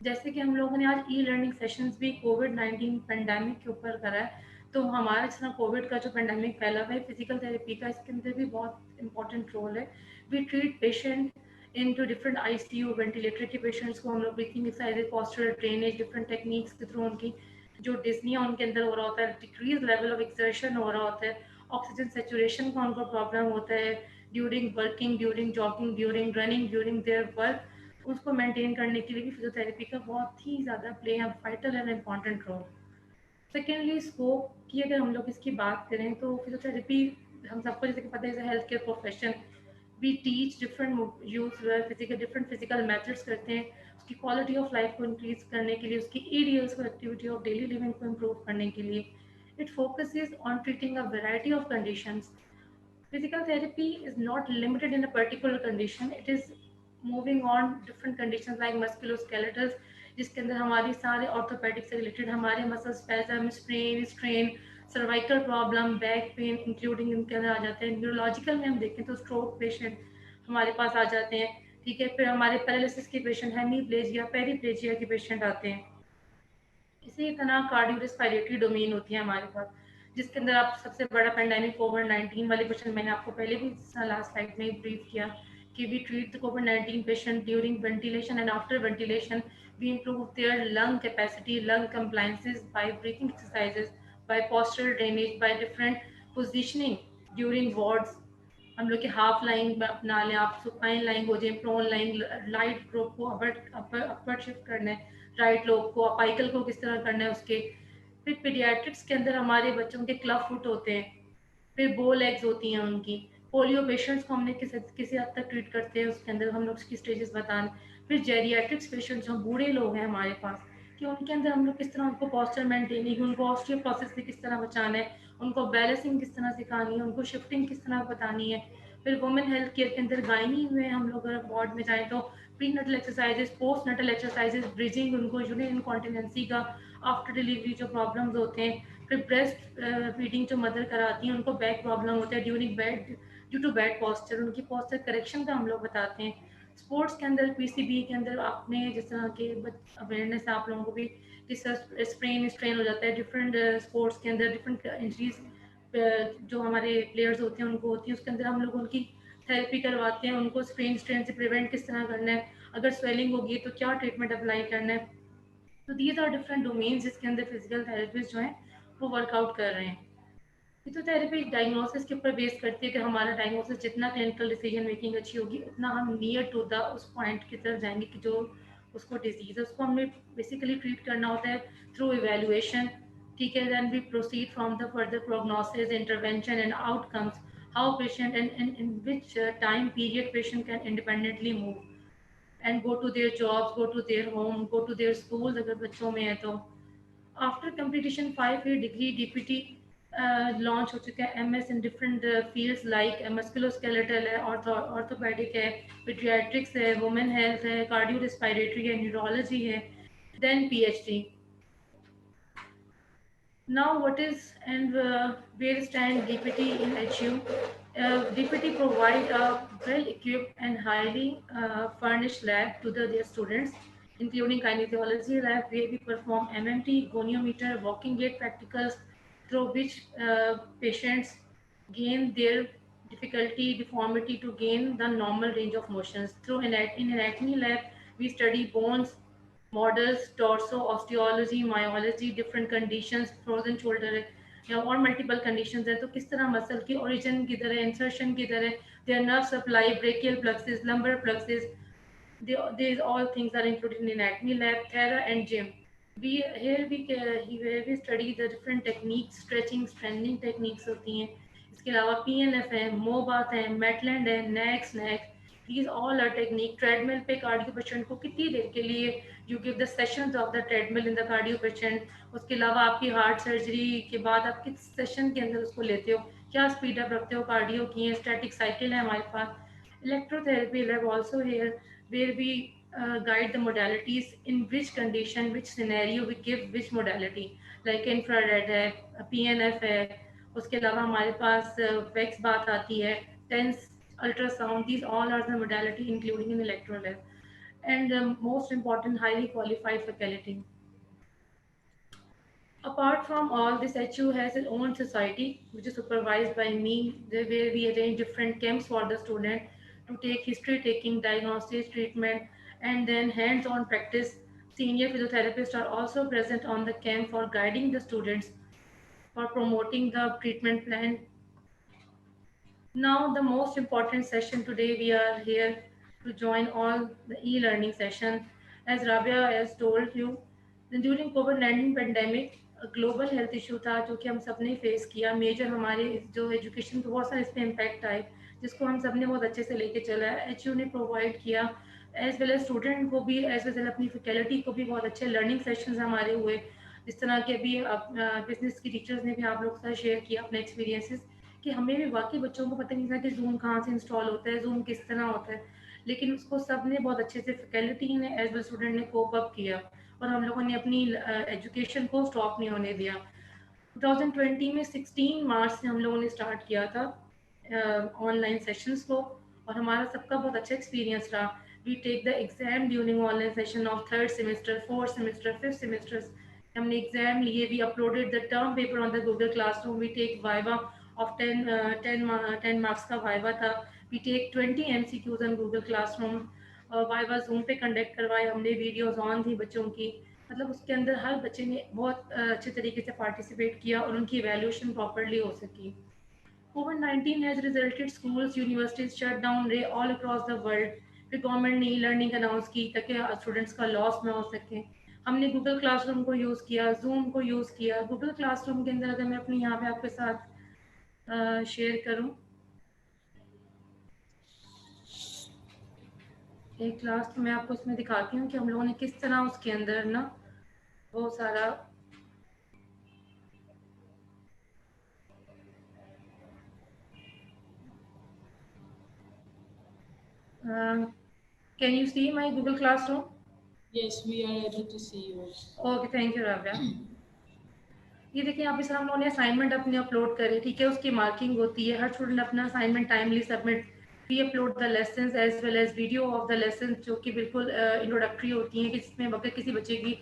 S5: جیسے کہ ہم لوگوں نے آج ای لرننگ سیشنز بھی کووڈ-19 پینڈیمک کے اوپر کرا ہے, تو ہمارا جس طرح کووڈ کا جو پینڈیمک پھیلا ہوا ہے, فزیکل تھراپی کا اس کے اندر بھی بہت امپورٹنٹ رول ہے. We treat patient into different ICU ventilator کے پیشنٹس کو ہم لوگ breathing exercise, postural drainage, different techniques کے تھرو ان کی جو ڈسنیا ان کے اندر ہو رہا ہوتا ہے, ڈیکریز لیول آف ایکسرشن ہو رہا ہوتا ہے, آکسیجن سیچوریشن کا ان کو پرابلم ہوتا ہے during working, during jogging, during running, during their work, اس کو مینٹین کرنے کے لیے بھی فزیوتھراپی کا بہت ہی زیادہ پلے ہے vital and important role. Secondly scope کی اگر ہم لوگ اس کی بات کریں تو فزیوتھراپی ہم سب کو جیسے کہ پتہ ہے health care profession. We teach different use different physical methods کرتے ہیں اس کی کوالٹی آف لائف کو انکریز کرنے کے لیے, اس کی ایریلس کو ایکٹیویٹی آف ڈیلی لیونگ کو امپروو کرنے کے لیے. It focuses on treating a variety of conditions. Physical therapy is not limited in a particular condition. It is moving on different conditions like musculoskeletal, جس کے اندر ہماری سارے orthopedic سے related ہمارے muscle spasm, sprain, strain, cervical problem, back pain including ان کے اندر آ جاتے ہیں. Neurological میں ہم دیکھیں تو stroke patient ہمارے پاس آ جاتے ہیں, ٹھیک ہے. پھر ہمارے پیرالسس کے پیشنٹ, ہیمیپلیجیا, پیریپلیجیا کے پیشنٹ آتے ہیں. اسی طرح کارڈیو ریسپائریٹری ڈومین ہوتی ہے ہمارے پاس, جس کے اندر آپ سب سے بڑا پینڈیمک کووڈ-19 والے پیشنٹ, میں نے آپ کو پہلے بھی لاسٹ سلائڈ میں بریف کیا کہ وی ٹریٹ دی کووڈ-19 patient during ventilation and after ventilation. We improve their lung capacity, lung compliances by breathing exercises, by postural drainage, by different positioning during wards. ہم لوگ کے ہاف لائنگ میں اپنا لیں, آپ سپائن لائنگ ہو جائیں, پرون لائنگ, رائٹ گروپ کو اپورڈ شفٹ کرنا ہے, رائٹ لوب کو, اپائکل کو کس طرح کرنا ہے اس کے. پھر پیڈیاٹرکس کے اندر ہمارے بچوں کے کلب فٹ ہوتے ہیں, پھر بو لیگز ہوتی ہیں ان کی. پولیو پیشنٹس کو ہم نے کسی حد تک ٹریٹ کرتے ہیں, اس کے اندر ہم لوگ اس کی اسٹیجز بتائیں. پھر جیریاٹرکس پیشنٹس جو بوڑھے لوگ ہیں ہمارے پاس, کہ ان کے اندر ہم لوگ کس طرح ان کو پوسچر مینٹیننگ, ان کو آسٹیو پروسیس سے کس طرح بچانا ہے, ان کو بیلنسنگ کس طرح سکھانی ہے, ان کو شفٹنگ کس طرح بتانی ہے. پھر وومن ہیلتھ کیئر کے اندر گائنی ہوئے ہم لوگ اگر وارڈ میں جائیں تو پری نٹل ایکسرسائزز, پوسٹ نٹل ایکسرسائزز, بریجنگ, ان کو یورین انکانٹیننسی کا آفٹر ڈیلیوری جو پرابلمز ہوتے ہیں. پھر بریسٹ فیڈنگ جو مدر کراتی ہیں ان کو بیک پرابلم ہوتا ہے during bed due to bad posture, ان کی پوسچر کریکشن کا ہم لوگ بتاتے ہیں. اسپورٹس کے اندر PCB کے اندر آپ نے جس طرح کے اویئرنیس آپ لوگوں کو بھی جس طرح اسپرین اسٹرین ہو جاتا ہے ڈفرینٹ اسپورٹس کے اندر, ڈفرینٹ انجریز جو ہمارے پلیئرز ہوتے ہیں ان کو ہوتی ہیں, اس کے اندر ہم لوگ ان کی تھیراپی کرواتے ہیں, ان کو اسپرین اسٹرین سے پریونٹ کس طرح کرنا ہے, اگر سویلنگ ہوگی تو کیا ٹریٹمنٹ اپلائی کرنا ہے. تو دیز آر ڈفرنٹ ڈومینس جس کے اندر فزیکل تھراپسٹ جو ہیں وہ ورک آؤٹ کر رہے ہیں. فزیوتھراپی ڈائگنوسس کے اوپر بیس کرتی ہے کہ ہمارا ڈائگنوسس جتنا کلینکل ڈیسیجن میکنگ اچھی ہوگی اتنا ہم نیئر ٹو دا اس پوائنٹ کی طرف جائیں گے کہ جو اس کو ڈیزیز ہے اس کو ہم نے بیسیکلی ٹریٹ کرنا ہوتا ہے تھرو ایویلویشن, ٹھیک ہے. Then we proceed from the further prognosis, intervention and outcomes, how patient and in which time period patient can independently move and go to their jobs, go to their home, go to their schools اگر بچوں میں ہے تو. After completion 5-year degree DPT launch ہو چکا ہے, MS in different fields like musculoskeletal ہے, orthopedic ہے, pediatrics ہے, women health ہے, cardio respiratory ہے, neurology ہے, then PhD. Now what is and where stand DPT in HU? DPT provide a well-equipped and highly furnished lab to their students, including kinesiology lab where we perform MMT, goniometer, walking gait practicals through which patients gain their difficulty, deformity to gain the normal range of motions. Through in anatomy lab we study bones, models, torso, osteology, myology, different conditions, frozen shoulder یا اور multiple conditions ہیں تو کس طرح مسل کی origin کدھر ہے, انسرشن کدھر ہے, their nerve supply, brachial plexus, lumbar plexus, these all things are included in anatomy lab. Thera and gym, we study the different techniques, stretching, strengthening techniques ہوتی ہیں. اس کے علاوہ PNF ہے, MOBAT ہے, Metland ہے, NAC. These all are technique. Treadmill پہ cardio patient کو کتنی دیر کے لیے you give the sessions of the treadmill in the cardio patient. اس کے علاوہ آپ کی ہارٹ سرجری کے بعد آپ کس سیشن کے اندر اس کو لیتے ہو, کیا اسپیڈ اپ رکھتے ہو کارڈیو کی ہیں. اسٹیٹک سائیکل ہے ہمارے پاس. Electrotherapy lab also here where we guide the modalities in which condition, which scenario we give which modality, like infrared ہے, PNF ہے. اس کے علاوہ ہمارے پاس ویکس بات آتی ہے, TENS, ultrasound. These all are the modality including in electro lab. And most important, highly qualified faculty. Apart from all this, HU has its own society which is supervised by me, where we arrange different camps for the student to take history taking, diagnosis, treatment, and then hands-on practice. Senior physiotherapists are also present on the camp for guiding the students, for promoting the treatment plan. Now the most important session today, we are here to join all the e-learning session. As Rabia has told you, during COVID-19 pandemic, global health issue تھا جو کہ ہم سب نے face کیا. Major ہمارے جو education کے بہت سارے اس پہ امپیکٹ آئے, جس کو ہم سب نے بہت اچھے سے لے کے چلا ہے. ایچ یو نے پرووائڈ کیا ایز ویل ایز اسٹوڈنٹ کو بھی, ایز ویل ایز اپنی فیکلٹی کو بھی بہت اچھے لرننگ سیشنز ہمارے ہوئے. جس طرح کے ابھی بزنس کی ٹیچرز نے بھی آپ لوگ کے ساتھ شیئر کیا اپنے ایکسپیرینسز, کہ ہمیں بھی واقعی بچوں کو پتہ نہیں تھا کہ زوم کہاں سے انسٹال ہوتا ہے, زوم کس طرح ہوتا ہے, لیکن اس کو سب نے بہت اچھے سے فیکلٹی نے ایز ویل اسٹوڈنٹ نے کوپ اپ کیا, اور ہم لوگوں نے اپنی ایجوکیشن کو اسٹاپ نہیں ہونے دیا. 2020 میں 16 مارچ سے ہم لوگوں نے اسٹارٹ کیا تھا آن لائن سیشنس کو, اور ہمارا سب کا بہت اچھا ایکسپیرینس رہا. We take the exam during online session of 3rd semester, 4th semester, 5th semester. ہم نے ایگزام لیے, we uploaded the term paper on the Google classroom. We take viva of 10 marks کا viva تھا. We take 20 MCQs on Google classroom. Viva Zoom پہ conduct کروائے ہم نے, videos on تھی بچوں کی. مطلب اس کے اندر ہر بچے نے بہت اچھے طریقے سے پارٹیسپیٹ کیا اور ان کی ایویلیوشن پراپرلی ہو سکی. COVID-19 has resulted schools, universities shut down all across the world. پھر گورنمنٹ نے ای لرننگ اناؤنس کی تاکہ اسٹوڈنٹس کا لاس نہ ہو سکے. ہم نے گوگل کلاس روم کو یوز کیا, زوم کو یوز کیا. گوگل کلاس روم کے اندر اگر میں اپنی یہاں پہ آپ کے ساتھ شیئر کروں ایک کلاس, تو میں آپ کو اس میں دکھاتی ہوں کہ ہم لوگوں نے کس طرح اس کے اندر نا بہت سارا can you see my Google Classroom?
S1: Yes, we are able to see yours.
S5: Okay, thank you, Rabia. یہ دیکھیں آپ اس طرح ہم لوگوں نے اسائنمنٹ اپنے اپلوڈ کرے, ٹھیک ہے, اس کی مارکنگ ہوتی ہے, ہر اسٹوڈنٹ اپنا assignment timely submit. We upload the lessons as well as video of the lessons جو کہ بالکل انٹروڈکٹری ہوتی ہیں, کہ جس میں اگر کسی بچے کی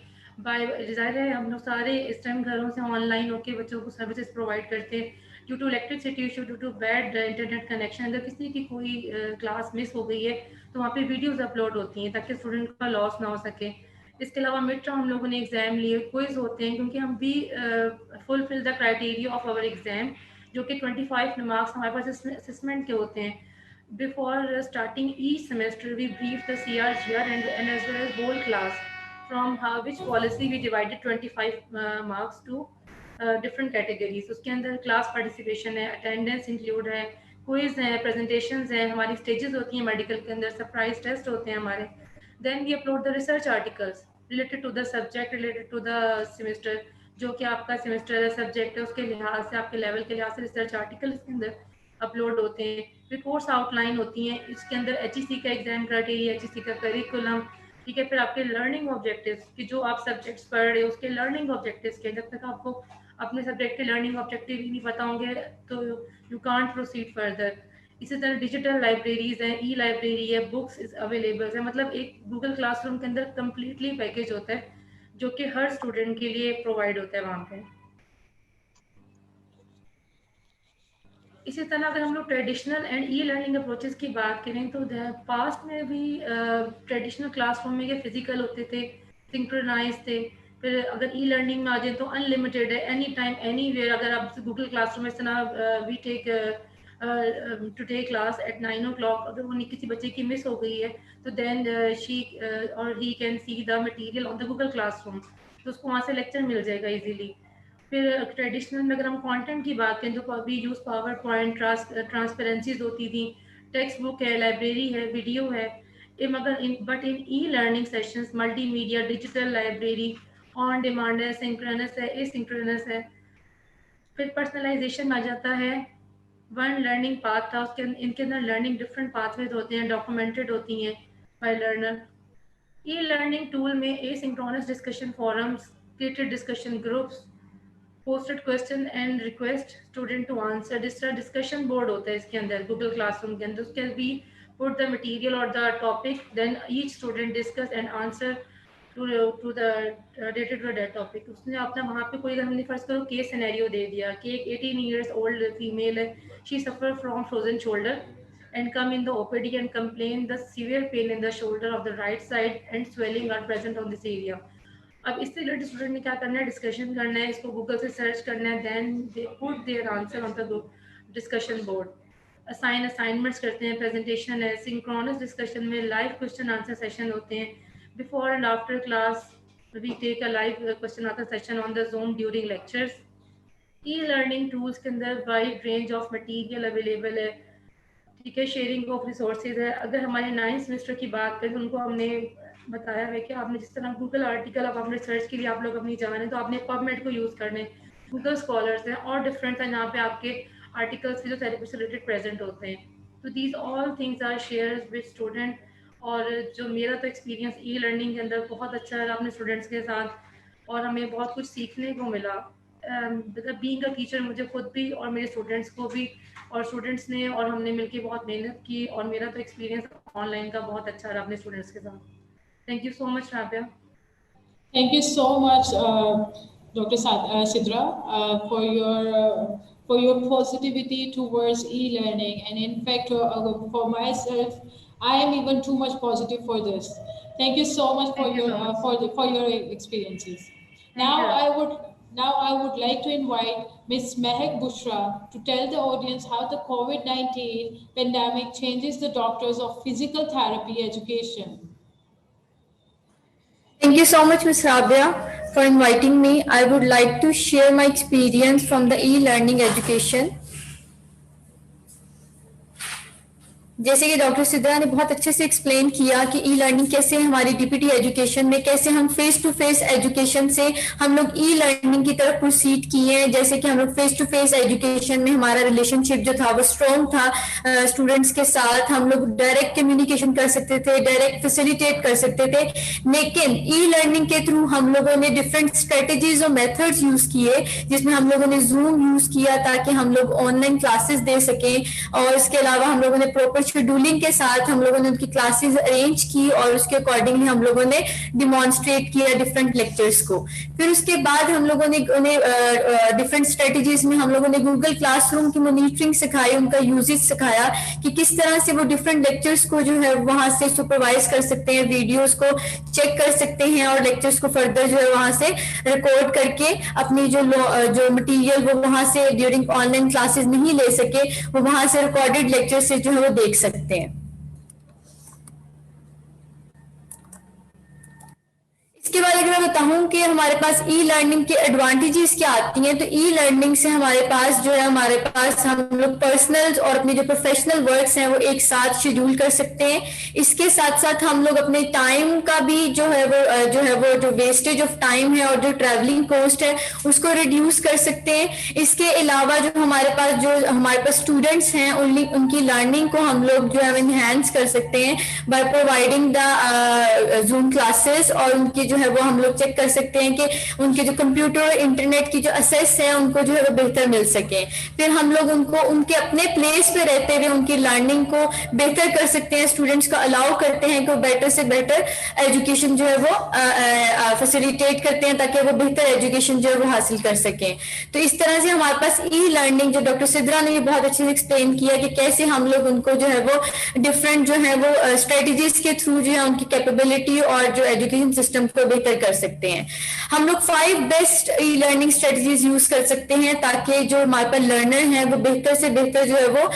S5: بائی ظاہر ہے ہم لوگ سارے اس ٹائم گھروں سے آن لائن ہو کے بچوں کو سروسز پرووائڈ کرتے ہیں. Due to electricity issue, due to bad internet connection, اگر کسی کی کوئی کلاس مس ہو گئی ہے تو وہاں پہ ویڈیوز اپلوڈ ہوتی ہیں تاکہ اسٹوڈنٹ کا لاس نہ ہو سکے. اس کے علاوہ مڈ ٹرم ہم لوگوں نے ایگزام لیے, کوئز ہوتے ہیں, کیونکہ ہم بھی fulfil the criteria of our exam, جو کہ 25 مارکس ہمارے پاس اسسمنٹ کے ہوتے ہیں. Before starting each semester, we brief the CRGR and as well as whole class from which policy we divided 25 marks to different categories. اس کے اندر class participation ہے, attendance include ہے, quiz ہیں, پریزنٹیشنز ہیں, ہماری اسٹیجز ہوتی ہیں میڈیکل کے اندر, surprise test ہوتے ہیں ہمارے. Then we upload the research articles related to the subject, related to the semester, جو کہ آپ کا سیمسٹر ہے, سبجیکٹ ہے, اس کے لحاظ سے آپ کے لیول کے لحاظ سے ریسرچ آرٹیکل اس کے اندر اپلوڈ ہوتے ہیں. پھر کورس آؤٹ لائن ہوتی ہیں, اس کے اندر ایچ ای سی کا ایگزام کرائٹیریا, ایچ ای سی کا کریکولم, ٹھیک ہے. پھر آپ کے لرننگ آبجیکٹیوز کہ جو آپ سبجیکٹس پڑھ رہے ہو اس کے لرننگ آبجیکٹیوز کے, جب تک آپ کو اپنے سبجیکٹ کے لرننگ آبجیکٹیو ہی نہیں پتہ ہوں گے تو یو کانٹ پروسیڈ فردر. اسی طرح ڈیجیٹل لائبریریز ہیں, ای لائبریری ہے, بکس اویلیبل ہے. مطلب ایک گوگل کلاس روم کے اندر کمپلیٹلی پیکیج ہوتا ہے جو کہ ہر اسٹوڈنٹ کے لیے پرووائڈ ہوتا ہے وہاں پہ. اسی طرح اگر ہم لوگ traditional and e learning approaches کی بات کریں تو پاسٹ میں بھی ٹریڈیشنل کلاس روم میں یہ فزیکل ہوتے تھے, سنکرونائز تھے. پھر اگر ای لرننگ میں آ جائیں تو ان لمیٹیڈ ہے, اینی ٹائم اینی ویئر. اگر آپ گوگل کلاس روم میں اس طرح وی ٹیک ٹوڈے کلاس ایٹ 9 o'clock, اگر وہ کسی بچے کی مس ہو گئی ہے تو دین شی اور he can see the material on the Google class room. تو اس کو وہاں سے لیکچر مل جائے گا ایزیلی. پھر ٹریڈیشنل میں اگر ہم کانٹینٹ کی بات کریں تو we use PowerPoint, transparencies ہوتی تھیں, ٹیکسٹ بک ہے, لائبریری ہے, ویڈیو ہے. But in e learning sessions multimedia, digital library, on demand ہے, سنکرنس ہے, اے سنکرنس ہے. پھر پرسنلائزیشن آ جاتا ہے. ون لرننگ پاتھ تھا, ان کے اندر لرننگ ڈفرینٹ پاتھ ویز ہوتے ہیں, ڈاکومنٹڈ ہوتی ہیں by learner. E learning tool میں asynchronous discussion forums, created discussion groups, posted question and request student to answer. جس طرح ڈسکشن بورڈ ہوتا ہے اس کے اندر گوگل کلاس روم کے اندر, اس کے بھی put the material or the topic, then each student discuss and answer to the related to that topic. اس نے اپنا وہاں پہ کوئی, ہم نے فرض کرو کیس سینیریو دے دیا کہ ایک 18 years old female ہے, she suffer from frozen shoulder and come in the OPD and complain the severe pain in the shoulder of the right side and swelling are present on this area. اب اس سے related student نے کیا کرنا ہے, discussion کرنا ہے, اس کو Google سے سرچ کرنا ہے, then they put their answer on the discussion board. Assignments کرتے ہیں, پریزنٹیشن ہے. سنکرونس ڈسکشن میں لائیو کوسچن آنسر سیشن ہوتے ہیں. Before and after class we take a live question answer session on the Zoom during lectures. E learning tools کے اندر wide range of material available ہے, ٹھیک ہے. Sharing of resources ہے. اگر ہمارے 9th سیمسٹر کی بات کریں تو ان کو ہم نے بتایا ہے کہ آپ نے جس طرح گوگل آرٹیکل اب آپ نے سرچ کے لیے آپ لوگ اپنی جانے تو آپ نے پب میڈ کو یوز کرنے, گوگل اسکالرس ہیں اور ڈفرینٹ ہیں جہاں پہ آپ کے آرٹیکلس جو سیلیبس سے ریلیٹڈ پریزنٹ ہوتے ہیں. تو these all things are share with student. اور جو میرا تو ایکسپیرینس ای لرننگ کے اندر بہت اچھا رہا اپنے اسٹوڈنٹس کے ساتھ, اور ہمیں بہت کچھ سیکھنے کو ملا. مطلب بینگ اے ٹیچر مجھے خود بھی اور میرے اسٹوڈنٹس کو بھی, اور اسٹوڈنٹس نے اور ہم نے مل کے بہت محنت کی, اور میرا تو ایکسپیرینس آن لائن کا بہت اچھا رہا اپنے اسٹوڈنٹس کے ساتھ. Thank you so much Rabia.
S1: Thank you so much, Dr. Sidra, for your positivity towards e-learning. And in fact, for myself, I am even too much positive for this. Thank you so much for your experiences. Now I would like to invite Ms. Mehak Bushra to tell the audience how the COVID-19 pandemic changes the doctors of physical therapy education.
S6: Thank you so much, Ms. Rabia, for inviting me. I would like to share my experience from the e-learning education. جیسے کہ doctor Sidra نے بہت اچھے سے explain کیا کہ e learning کیسے ہماری ڈی پی ٹی ایجوکیشن میں کیسے ہم فیس ٹو فیس ایجوکیشن سے ہم لوگ ای لرننگ کی طرف پروسیڈ کیے ہیں. جیسے کہ ہم لوگ فیس ٹو فیس ایجوکیشن میں ہمارا ریلیشن شپ جو تھا وہ اسٹرانگ تھا اسٹوڈنٹس کے ساتھ, ہم لوگ ڈائریکٹ کمیونیکیشن کر سکتے تھے, ڈائریکٹ فیسیلیٹیٹ کر سکتے تھے. لیکن ای لرننگ کے تھرو ہم لوگوں نے ڈفرینٹ اسٹریٹجیز اور میتھڈز یوز کیے, جس میں ہم لوگوں نے زوم یوز کیا تاکہ ہم لوگ آن لائن کلاسز دے سکیں, اور اس کے علاوہ ہم لوگوں نے پراپر شیڈولنگ کے ساتھ ہم لوگوں نے ان کی کلاسز ارینج کی, اور اس کے اکارڈنگلی ہم لوگوں نے ڈیمانسٹریٹ کیا ڈفرینٹ لیکچرز کو. پھر اس کے بعد ہم لوگوں نے انہیں ڈفرینٹ اسٹریٹجیز میں ہم لوگوں نے گوگل کلاس روم کی مانیٹرنگ سکھائی, ان کا یوزز سکھایا کہ کس طرح سے وہ ڈفرینٹ لیکچرز کو جو ہے وہاں سے سپروائز کر سکتے ہیں, ویڈیوز کو چیک کر سکتے ہیں, اور لیکچرز کو فردر جو ہے وہاں سے ریکارڈ کر کے اپنی جو مٹیریل وہ وہاں سے ڈیورنگ آن لائن کلاسز نہیں لے سکے وہ وہاں سے ریکارڈیڈ لیکچر سے جو ہے وہ دیکھ سکتے ہیں. اس کے بعد اگر میں بتاؤں کہ ہمارے پاس ای لرننگ کے ایڈوانٹیجز کیا آتی ہیں, تو ای لرننگ سے ہمارے پاس جو ہے ہم لوگ پرسنل اور اپنے جو پروفیشنل ورکس ہیں وہ ایک ساتھ شیڈول کر سکتے ہیں. اس کے ساتھ ساتھ ہم لوگ اپنے ٹائم کا بھی جو ویسٹیج آف ٹائم ہے اور جو ٹریولنگ کاسٹ ہے اس کو ریڈیوس کر سکتے ہیں. اس کے علاوہ جو ہمارے پاس اسٹوڈنٹس ہیں ان کی لرننگ کو ہم لوگ جو ہے انہینس کر سکتے ہیں by providing the zoom classes, اور ان کی جو ہے وہ ہم لوگ چیک کر سکتے ہیں کہ ان کے جو کمپیوٹر اور انٹرنیٹ کی جو اسیس ہے ان کو جو ہے وہ بہتر مل سکے. پھر ہم لوگ ان کے اپنے پلیس پہ رہتے ہوئے ان کی لرننگ کو بہتر کر سکتے ہیں, اسٹوڈنٹس کو الاؤ کرتے ہیں کہ وہ بیٹر سے بیٹر ایجوکیشن جو ہے وہ فیسیلیٹیٹ کرتے ہیں تاکہ وہ بہتر ایجوکیشن جو ہے وہ حاصل کر سکیں. تو اس طرح سے ہمارے پاس ای لرننگ جو ڈاکٹر سدرا نے یہ بہت اچھے سے ایکسپلین کیا کہ کیسے ہم لوگ ان کو جو ہے وہ ڈفرینٹ جو ہے وہ اسٹریٹجیز کے تھرو جو ہے ان کی کیپیبلٹی اور جو ایجوکیشن سسٹم کو بہتر کر سکتے ہیں. ہم لوگ 5 best e learning strategies use کر سکتے ہیں تاکہ جو ہمارے پاس لرنر ہیں وہ بہتر سے بہتر جو ہے وہ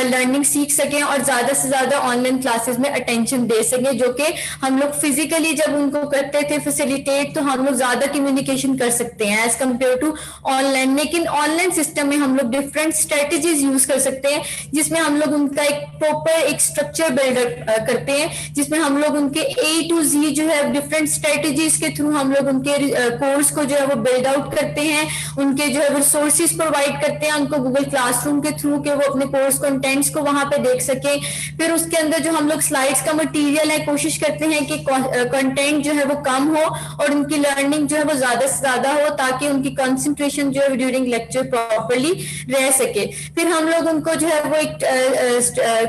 S6: لرننگ سیکھ سکیں اور زیادہ سے زیادہ آن لائن کلاسز میں اٹینشن دے سکیں, جو کہ ہم لوگ فزیکلی جب ان کو کرتے تھے فیسیلیٹیٹ تو ہم لوگ زیادہ کمیونیکیشن کر سکتے ہیں as compare to online. لیکن آن لائن سسٹم میں ہم لوگ ڈفرینٹ اسٹریٹجیز یوز کر سکتے ہیں جس میں ہم لوگ ان کا ایک پراپر ایک اسٹرکچر بلڈ اپ کرتے ہیں, جس میں ہم لوگ ان کے A to Z جو ہے ڈفرینٹ اسٹریٹجیز کے تھرو ہم لوگ ان کے کورس کو جو ہے وہ بلڈ آؤٹ کرتے ہیں, ان کے جو ہے ریسورسز پرووائڈ کرتے ہیں ان کو گوگل کلاس روم کے تھرو کہ وہ اپنے کورس کنٹینٹس کو وہاں پہ دیکھ سکیں. پھر اس کے اندر جو ہم لوگ سلائڈس کا مٹیریل ہے کوشش کرتے ہیں کہ کنٹینٹ جو ہے وہ کم ہو اور ان کی لرننگ جو ہے وہ زیادہ سے زیادہ ہو تاکہ ان کی کنسنٹریشن جو ہے ڈیورنگ لیکچر پراپرلی رہ سکے. پھر ہم لوگ ان کو جو ہے وہ ایک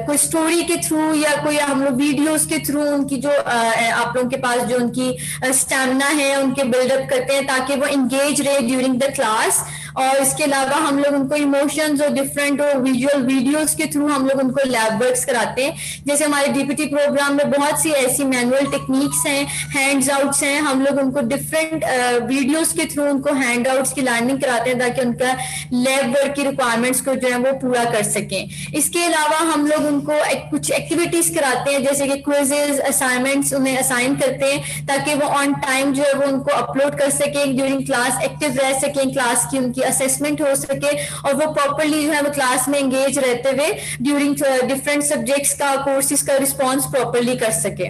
S6: کوئی اسٹوری کے تھرو یا کوئی ہم لوگ ویڈیوز کے تھرو ان کی جو آپ لوگوں کے پاس جو ان کی اسٹیمنا ہے ان کے بلڈ اپ کرتے ہیں تاکہ وہ انگیج رہے ڈیورنگ دا کلاس. اور اس کے علاوہ ہم لوگ ان کو ایموشنز اور ڈفرینٹ ویژول ویڈیوز کے تھرو ہم لوگ ان کو لیب ورکس کراتے ہیں. جیسے ہمارے DPT پروگرام میں بہت سی ایسی مینول ٹیکنیکس ہیں, ہینڈز آؤٹس ہیں, ہم لوگ ان کو ڈفرینٹ ویڈیوز کے تھرو ان کو ہینڈ آؤٹس کی لرننگ کراتے ہیں تاکہ ان کا لیب ورک کی ریکوائرمنٹس کو جو ہے وہ پورا کر سکیں. اس کے علاوہ ہم لوگ ان کو کچھ ایکٹیویٹیز کراتے ہیں جیسے کہ کوئزز اسائنمنٹس انہیں اسائن کرتے ہیں تاکہ وہ آن ٹائم جو ہے وہ ان کو اپلوڈ کر سکیں, ڈیورنگ کلاس ایکٹیو رہ سکیں, کلاس کی ان کی اسیسمنٹ ہو سکے اور وہ پراپرلی جو ہے وہ کلاس میں انگیج رہتے ہوئے ڈیورنگ ڈفرینٹ سبجیکٹس کا کورسز کا رسپانس پراپرلی کر سکے.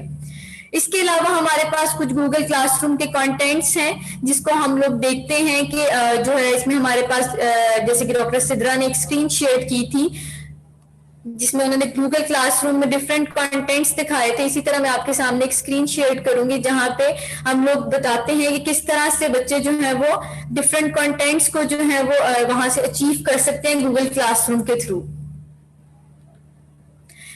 S6: اس کے علاوہ ہمارے پاس کچھ گوگل کلاس روم کے کانٹینٹس ہیں جس کو ہم لوگ دیکھتے ہیں کہ جو ہے اس میں ہمارے پاس جیسے کہ ڈاکٹر سدرا نے ایک اسکرین شیئر کی تھی جس میں انہوں نے گوگل کلاس روم میں ڈفرینٹ کانٹینٹس دکھائے تھے. اسی طرح میں آپ کے سامنے ایک اسکرین شیئر کروں گی جہاں پہ ہم لوگ بتاتے ہیں کہ کس طرح سے بچے جو ہیں وہ ڈفرینٹ کانٹینٹس کو جو ہے وہ وہاں سے اچیو کر سکتے ہیں گوگل کلاس روم کے تھرو.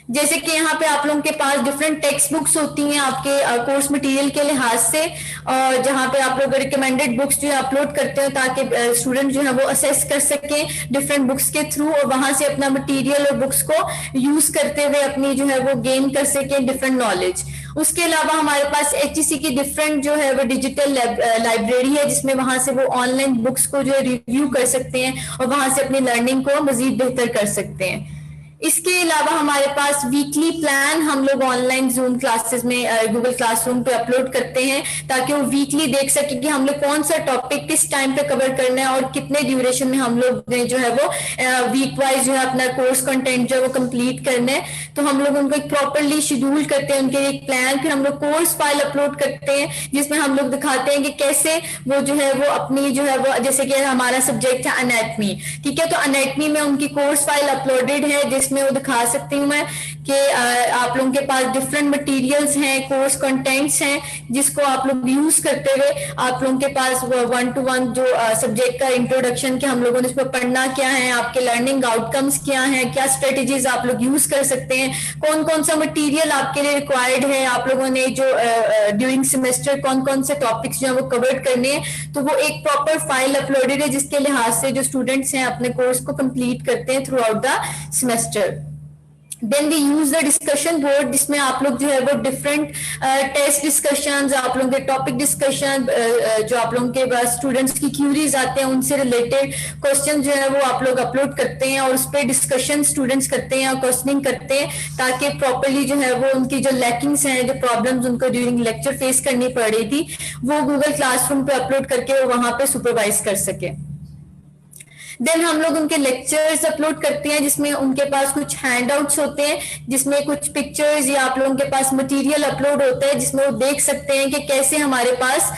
S6: جیسے کہ یہاں پہ آپ لوگوں کے پاس ڈفرینٹ ٹیکسٹ بکس ہوتی ہیں آپ کے کورس مٹیریل کے لحاظ سے, اور جہاں پہ آپ لوگ ریکمینڈیڈ بکس جو ہے اپلوڈ کرتے ہیں تاکہ اسٹوڈنٹ جو ہے وہ اسیس کر سکیں ڈفرینٹ بکس کے تھرو اور وہاں سے اپنا مٹیریل اور بکس کو یوز کرتے ہوئے اپنی جو ہے وہ گین کر سکیں ڈفرینٹ نالج. اس کے علاوہ ہمارے پاس HEC کی ڈفرینٹ جو ہے وہ ڈیجیٹل لائبریری ہے جس میں وہاں سے وہ آن لائن بکس کو جو ہے ریویو کر سکتے ہیں اور وہاں سے اپنی لرننگ کو مزید بہتر کر سکتے ہیں. اس کے علاوہ ہمارے پاس ویکلی پلان ہم لوگ آن لائن زوم کلاسز میں گوگل کلاس روم پہ اپلوڈ کرتے ہیں تاکہ وہ ویکلی دیکھ سکیں کہ ہم نے کون سا ٹاپک کس ٹائم پہ کور کرنا ہے اور کتنے ڈیوریشن میں ہم لوگ نے جو ہے وہ ویک وائز جو ہے اپنا کورس کنٹینٹ جو ہے وہ کمپلیٹ کرنا ہے. تو ہم لوگ ان کو ایک پراپرلی شیڈول کرتے ہیں ان کے ایک پلان. پھر ہم لوگ کورس فائل اپلوڈ کرتے ہیں جس میں ہم لوگ دکھاتے ہیں کہ کیسے وہ جو ہے وہ اپنی جو ہے وہ جیسے کہ ہمارا سبجیکٹ ہے انیٹمی, ٹھیک ہے, تو انیٹمی میں ان کی کورس فائل اپلوڈیڈ ہے جس میں وہ دکھا سکتی ہوں میں کہ آپ لوگوں کے پاس ڈفرینٹ مٹیریلز ہیں, کورس کنٹینٹس ہیں جس کو آپ لوگ یوز کرتے ہوئے آپ لوگوں کے پاس 1-to-1 جو سبجیکٹ کا انٹروڈکشن کہ ہم لوگوں نے اس پہ پڑھنا کیا ہے, آپ کے لرننگ آؤٹ کمس کیا ہیں, کیا اسٹریٹجیز آپ لوگ یوز کر سکتے ہیں, کون کون سا مٹیریل آپ کے لیے ریکوائرڈ ہے, آپ لوگوں نے جو ڈیورنگ سیمسٹر کون کون سے ٹاپکس جو ہیں وہ کور کرنے ہیں, تو وہ ایک پراپر فائل اپلوڈیڈ ہے جس کے لحاظ سے جو اسٹوڈنٹس ہیں اپنے کورس کو کمپلیٹ کرتے ہیں throughout the semester. Then we use the discussion board جس میں آپ لوگ جو ہے وہ ڈفرینٹ ٹیسٹ ڈسکشنز, آپ لوگوں کے ٹاپک ڈسکشن, جو آپ لوگوں کے پاس اسٹوڈنٹس کی کیوریز آتے ہیں ان سے ریلیٹڈ کوشچن جو ہے وہ آپ لوگ اپلوڈ کرتے ہیں اور اس پہ ڈسکشن اسٹوڈنٹس کرتے ہیں اور کوشچننگ کرتے ہیں تاکہ پراپرلی جو ہے وہ ان کی جو لیکنگس ہیں, جو پرابلمز ان کو ڈیورنگ لیکچر فیس کرنی پڑ رہی تھی وہ گوگل کلاس روم پہ اپلوڈ کر کے وہ وہاں پہ سپروائز کر سکے. دین ہم لوگ ان کے لیکچرز اپلوڈ کرتے ہیں جس میں ان کے پاس کچھ ہینڈ آؤٹس ہوتے ہیں جس میں کچھ پکچرز یا آپ لوگوں کے پاس مٹیریل اپلوڈ ہوتا ہے جس میں وہ دیکھ سکتے ہیں کہ کیسے ہمارے پاس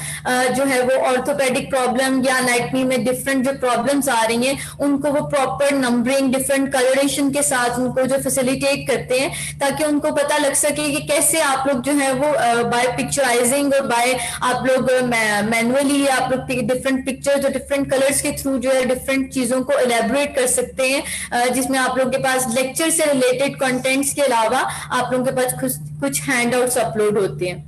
S6: جو ہے وہ آرتھوپیڈک پرابلم یا انیٹمی میں ڈفرینٹ جو پرابلمس آ رہی ہیں ان کو وہ پراپر نمبرنگ ڈفرینٹ کلریشن کے ساتھ ان کو جو فیسیلیٹیٹ کرتے ہیں تاکہ ان کو پتہ لگ سکے کہ کیسے آپ لوگ جو ہے وہ بائی پکچرائزنگ اور بائی آپ لوگ مینولی آپ لوگ ڈفرینٹ پکچرز اور ڈفرینٹ کلرس کے تھرو جو ہے ڈفرینٹ چیزوں کو الیبوریٹ کر سکتے ہیں, جس میں آپ لوگوں کے پاس لیکچر سے ریلیٹڈ کنٹینٹس کے علاوہ آپ لوگوں کے پاس کچھ ہینڈ آؤٹس اپلوڈ ہوتے ہیں.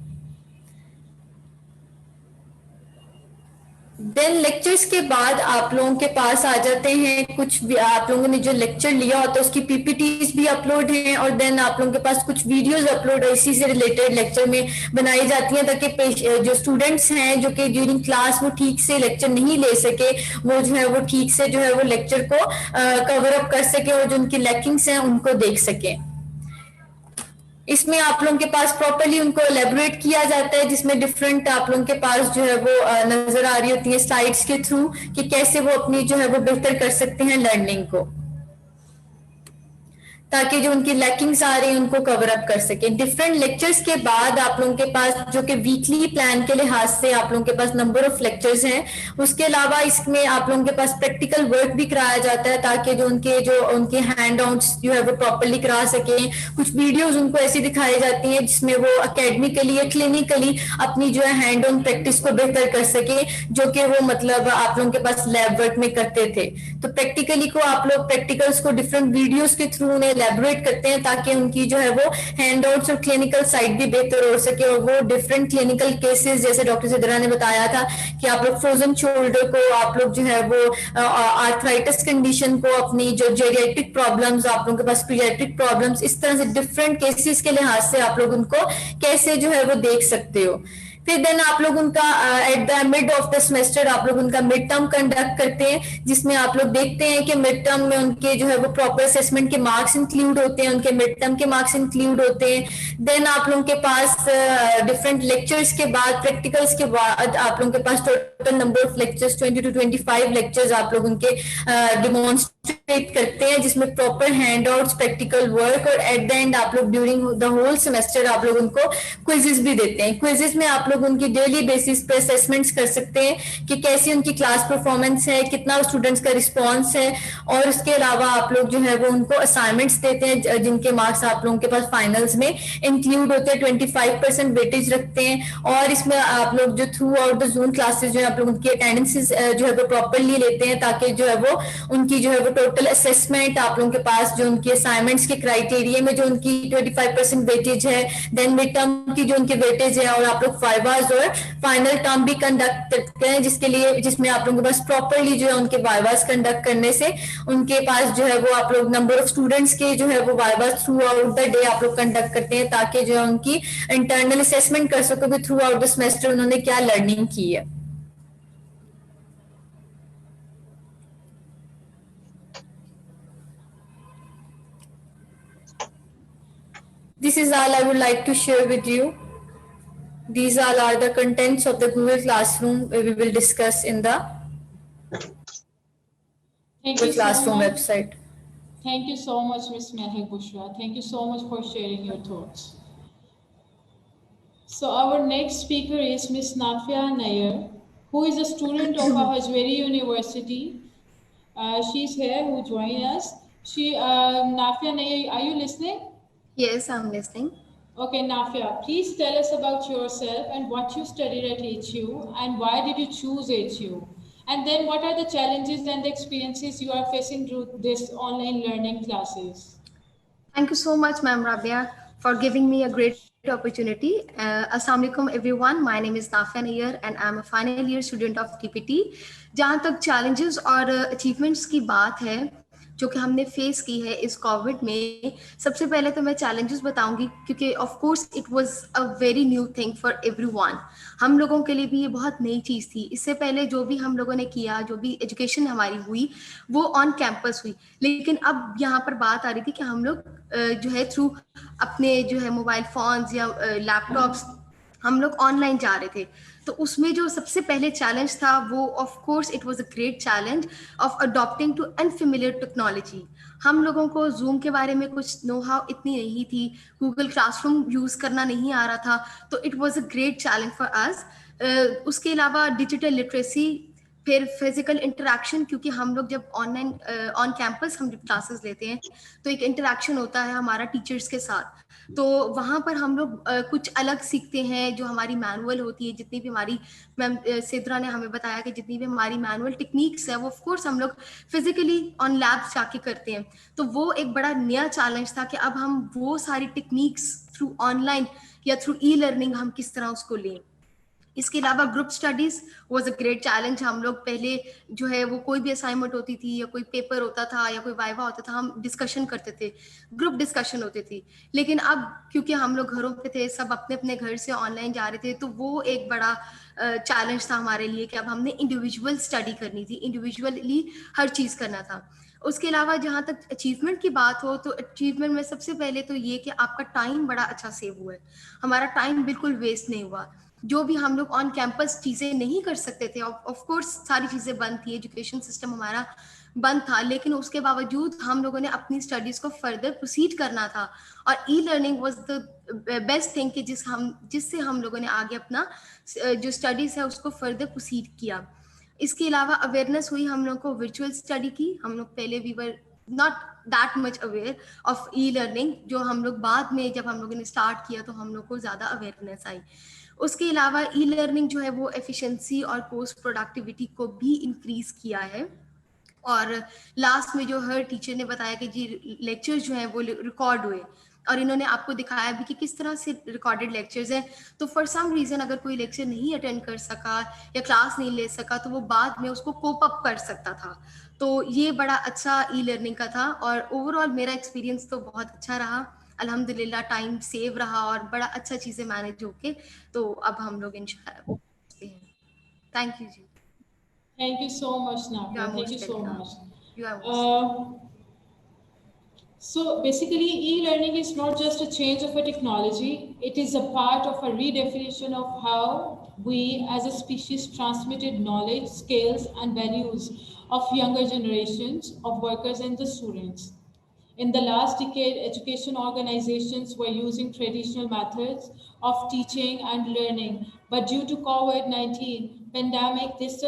S6: دین لیکچرز کے بعد آپ لوگوں کے پاس آ جاتے ہیں کچھ آپ لوگوں نے جو لیکچر لیا ہوتا ہے اس کی پی پی ٹیز بھی اپلوڈ ہیں, اور دین آپ لوگوں کے پاس کچھ ویڈیوز اپلوڈ اسی سے ریلیٹڈ لیکچر میں بنائی جاتی ہیں, تاکہ جو اسٹوڈنٹس ہیں جو کہ ڈیورنگ کلاس وہ ٹھیک سے لیکچر نہیں لے سکے وہ جو ہے وہ ٹھیک سے جو ہے وہ لیکچر کو کور اپ کر سکے اور جو ان کی لیکنگس ہیں ان کو دیکھ سکیں. اس میں آپ لوگوں کے پاس پراپرلی ان کو الیبوریٹ کیا جاتا ہے, جس میں ڈفرینٹ آپ لوگوں کے پاس جو ہے وہ نظر آ رہی ہوتی ہیں سلائیڈس کے تھرو کہ کیسے وہ اپنی جو ہے وہ بہتر کر سکتے ہیں لرننگ کو, تاکہ جو ان کی لیکنگز آ رہی ہیں ان کو کور اپ کر سکیں. ڈفرینٹ لیکچرز کے بعد آپ لوگوں کے پاس جو کہ ویکلی پلان کے لحاظ سے آپ لوگوں کے پاس نمبر آف لیکچرز ہیں, اس کے علاوہ اس میں آپ لوگوں کے پاس پریکٹیکل ورک بھی کرایا جاتا ہے تاکہ جو ان کے ہینڈ آؤٹس جو ہے وہ پراپرلی کرا سکیں. کچھ ویڈیوز ان کو ایسی دکھائی جاتی ہیں جس میں وہ اکیڈمیکلی یا کلینکلی اپنی جو ہے ہینڈ آن پریکٹس کو بہتر کر سکیں, جو کہ وہ مطلب آپ لوگوں کے پاس لیب ورک میں کرتے تھے. تو پریکٹیکلی کو آپ لوگ پریکٹیکلس کو ڈفرینٹ ویڈیوز کے تھرو انہیں الیبوریٹ کرتے ہیں تاکہ ان کی جو ہے وہ ہینڈ آؤٹس اور کلینکل سائٹ بھی بہتر ہو سکے, اور وہ ڈفرینٹ کلینکل کیسز جیسے ڈاکٹر سدرا نے بتایا تھا کہ آپ لوگ فروزن شولڈر کو آپ لوگ جو ہے وہ آرتھرائٹس کنڈیشن کو, اپنی جو جیریٹرک پرابلمز آپ لوگوں کے پاس پیڈیاٹرک پرابلمز, اس طرح سے ڈفرینٹ کیسز کے لحاظ سے آپ لوگ ان کو کیسے جو ہے وہ دیکھ سکتے ہو. پھر دین آپ لوگ ان کا at the mid of the semester آپ لوگ ان کا مڈ ٹرم کنڈکٹ کرتے ہیں, جس میں آپ لوگ دیکھتے ہیں کہ مڈ ٹرم میں ان کے جو ہے وہ پراپر اسیسمنٹ کے مارکس انکلوڈ ہوتے ہیں, ان کے مڈ ٹرم کے مارکس انکلوڈ ہوتے ہیں. دین آپ لوگوں کے پاس ڈفرینٹ لیکچرز کے بعد پریکٹیکلس کے بعد آپ لوگوں کے پاس total number of lectures 20 to 25 lectures آپ لوگ ان کے ڈیمانسٹریٹ کرتے ہیں, جس میں proper handouts practical work, اور ایٹ دا اینڈ آپ لوگ ڈیورنگ دا ہول سیمسٹر آپ لوگ ان کو کوئزز بھی دیتے ہیں. کوئزز میں آپ لوگ ان کی ڈیلی بیسس پہ اسیسمنٹس کر سکتے ہیں کہ کیسی ان کی کلاس پرفارمنس ہے, کتنا اسٹوڈنٹس کا رسپانس ہے, اور اس کے علاوہ آپ لوگ جو ہے وہ ان کو اسائنمنٹس دیتے ہیں جن کے مارکس آپ لوگوں کے پاس فائنلز میں انکلوڈ ہوتے ہیں, 25% ویٹیج رکھتے ہیں. اور اس میں آپ لوگ جو through out the zone classes جو ہے آپ لوگ ان کی اٹینڈنس جو ہے وہ پراپرلی لیتے ہیں, تاکہ جو ہے وہ ان کی جو ہے وہ ٹوٹل اسیسمنٹ آپ لوگوں کے پاس جو ان کی اسائنمنٹس کے کرائٹیریا میں جو ان کی 25% ویٹیج ہے, دین مڈ ٹرم کی جو ان کی ویٹیج ہے, اور آپ لوگ وائواز اور فائنل ٹرم بھی کنڈکٹ کرتے ہیں, جس میں آپ لوگوں کے پاس پراپرلی جو ہے ان کے وائواز کنڈکٹ کرنے سے ان کے پاس جو ہے وہ آپ لوگ نمبر آف اسٹوڈنٹس کے جو ہے وہ وائواز تھرو آؤٹ دا ڈے آپ لوگ کنڈکٹ کرتے ہیں, تاکہ جو ہے ان کی انٹرنل اسیسمنٹ کر سکو کہ تھرو آؤٹ دا سیمسٹر انہوں نے کیا لرننگ کی ہے. This is all I would like to share with you. These all are the contents of the Google Classroom we will discuss in the Google Classroom website.
S1: Thank you so much, Ms. Mehak Bushra. Thank you so much for sharing your thoughts. So our next speaker is Ms. Nafia Nair, who is a student of Hajwari University. She's here who joined us. Nafia Nair, are you listening?
S7: Yes, I'm listening.
S1: Okay, Nafia, please tell us about yourself and what you studied at HU and why did you choose HU? And then what are the challenges and the experiences you are facing through this online learning classes?
S7: Thank you so much, Ma'am Rabia, for giving me a great opportunity. Assalamu alaikum everyone. My name is Nafia Nair and I'm a final year student of TPT. जहाँ तक challenges और achievements की बात है जो कि हमने face की है इस कोविड में, सबसे पहले तो मैं चैलेंजेस बताऊंगी क्योंकि of course it was a very new thing for everyone. हम लोगों के लिए भी ये बहुत नई चीज़ थी. इससे पहले जो भी हम लोगों ने किया, जो भी एजुकेशन हमारी हुई वो ऑन कैंपस हुई, लेकिन अब यहाँ पर बात आ रही थी कि हम लोग जो है थ्रू अपने जो है मोबाइल फोन्स या लैपटॉप्स हम लोग ऑनलाइन जा रहे थे. तो उसमें जो सबसे पहले चैलेंज था वो of course it was a great challenge of adopting to unfamiliar technology. हम लोगों को जूम के बारे में कुछ नो हाउ इतनी नहीं थी, गूगल क्लासरूम यूज़ करना नहीं आ रहा था, तो it was a great challenge for us. उसके अलावा डिजिटल लिटरेसी, फिर फिजिकल इंटरेक्शन, क्योंकि हम लोग जब ऑनलाइन ऑन कैंपस हम जब क्लासेस लेते हैं तो एक इंटरेक्शन होता है हमारा टीचर्स के साथ, तो वहाँ पर हम लोग कुछ अलग सीखते हैं. जो हमारी मैनुअल होती है, जितनी भी हमारी मैम सिद्रा ने हमें बताया कि जितनी भी हमारी मैनुअल टेक्निक्स है वो ऑफ कोर्स हम लोग फिजिकली ऑन लैब्स जाके करते हैं. तो वो एक बड़ा नया चैलेंज था कि अब हम वो सारी टेक्निक्स थ्रू ऑनलाइन या थ्रू ई लर्निंग हम किस तरह उसको लें. اس کے علاوہ group studies was a great challenge. ہم لوگ پہلے جو ہے وہ کوئی بھی اسائنمنٹ ہوتی تھی یا کوئی پیپر ہوتا تھا یا کوئی وائوا ہوتا تھا, ہم ڈسکشن کرتے تھے, گروپ ڈسکشن ہوتی تھی. لیکن اب کیونکہ ہم لوگ گھروں پہ تھے, سب اپنے اپنے گھر سے آن لائن جا رہے تھے, تو وہ ایک بڑا چیلنج تھا ہمارے لیے کہ اب ہم نے انڈیویجول اسٹڈی کرنی تھی, انڈیویجولی ہر چیز کرنا تھا. اس کے علاوہ جہاں تک اچیومنٹ کی بات ہو تو اچیومنٹ میں سب سے پہلے تو یہ کہ آپ کا ٹائم بڑا اچھا سیو ہوا ہے. ہمارا ٹائم بالکل ویسٹ نہیں ہوا. جو بھی ہم لوگ آن کیمپس چیزیں نہیں کر سکتے تھے, آف کورس ساری چیزیں بند تھی, ایجوکیشن سسٹم ہمارا بند تھا, لیکن اس کے باوجود ہم لوگوں نے اپنی اسٹڈیز کو فردر پروسیڈ کرنا تھا. اور e learning was the best thing کہ جس سے ہم لوگوں نے آگے اپنا جو اسٹڈیز ہے اس کو فردر پروسیڈ کیا. اس کے علاوہ اویئرنیس ہوئی ہم لوگ کو ورچوئل اسٹڈی کی. ہم لوگ پہلے we were not that much aware of e learning, جو ہم لوگ بعد میں جب ہم لوگوں نے اسٹارٹ کیا تو ہم لوگ کو زیادہ اویئرنیس آئی. اس کے علاوہ ای لرننگ جو ہے وہ ایفیشنسی اور پوسٹ پروڈکٹیوٹی کو بھی انکریز کیا ہے. اور لاسٹ میں جو ہر ٹیچر نے بتایا کہ جی لیکچر جو ہیں وہ ریکارڈ ہوئے, اور انہوں نے آپ کو دکھایا بھی کہ کس طرح سے ریکارڈڈ لیکچرز ہیں. تو فار سم ریزن اگر کوئی لیکچر نہیں اٹینڈ کر سکا یا کلاس نہیں لے سکا تو وہ بعد میں اس کو کوپ اپ کر سکتا تھا. تو یہ بڑا اچھا ای لرننگ کا تھا, اور اوور آل میرا ایکسپیرینس تو بہت اچھا رہا. الحمد للہ ٹائم سیو رہا اور بڑا اچھا چیزیں مینیج ہو کے تو اب ہم لوگ انشاءاللہ ہیں. تھینک یو جی.
S1: Thank you so much,
S7: You
S1: Nafia.
S7: are
S1: Thank you
S7: most
S1: so
S7: welcome.
S1: much.
S7: You are most
S1: So basically, e-learning is not just a change of a technology. It is a part of a redefinition of how we as a species transmitted knowledge, skills, and values of younger generations of workers and the students. In the last decade, education organizations were using traditional methods of teaching and learning, but due to COVID-19 pandemic, this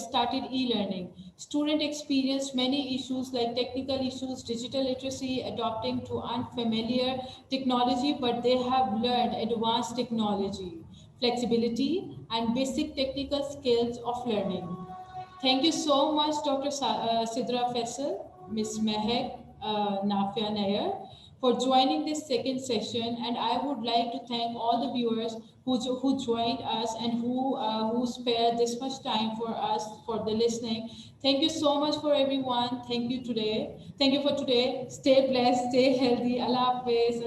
S1: started e-learning. Students experienced many issues like technical issues, digital literacy, adapting to unfamiliar technology, but they have learned advanced technology, flexibility, and basic technical skills of learning. Thank you so much, Dr. Sidra Faisal, Ms. Mehak, Nafia Nair, for joining this second session. And I would like to thank all the viewers who joined us and who spared this much time for us for the listening. Thank you so much for everyone. Thank you for today. Stay blessed, stay healthy. Allah Hafiz.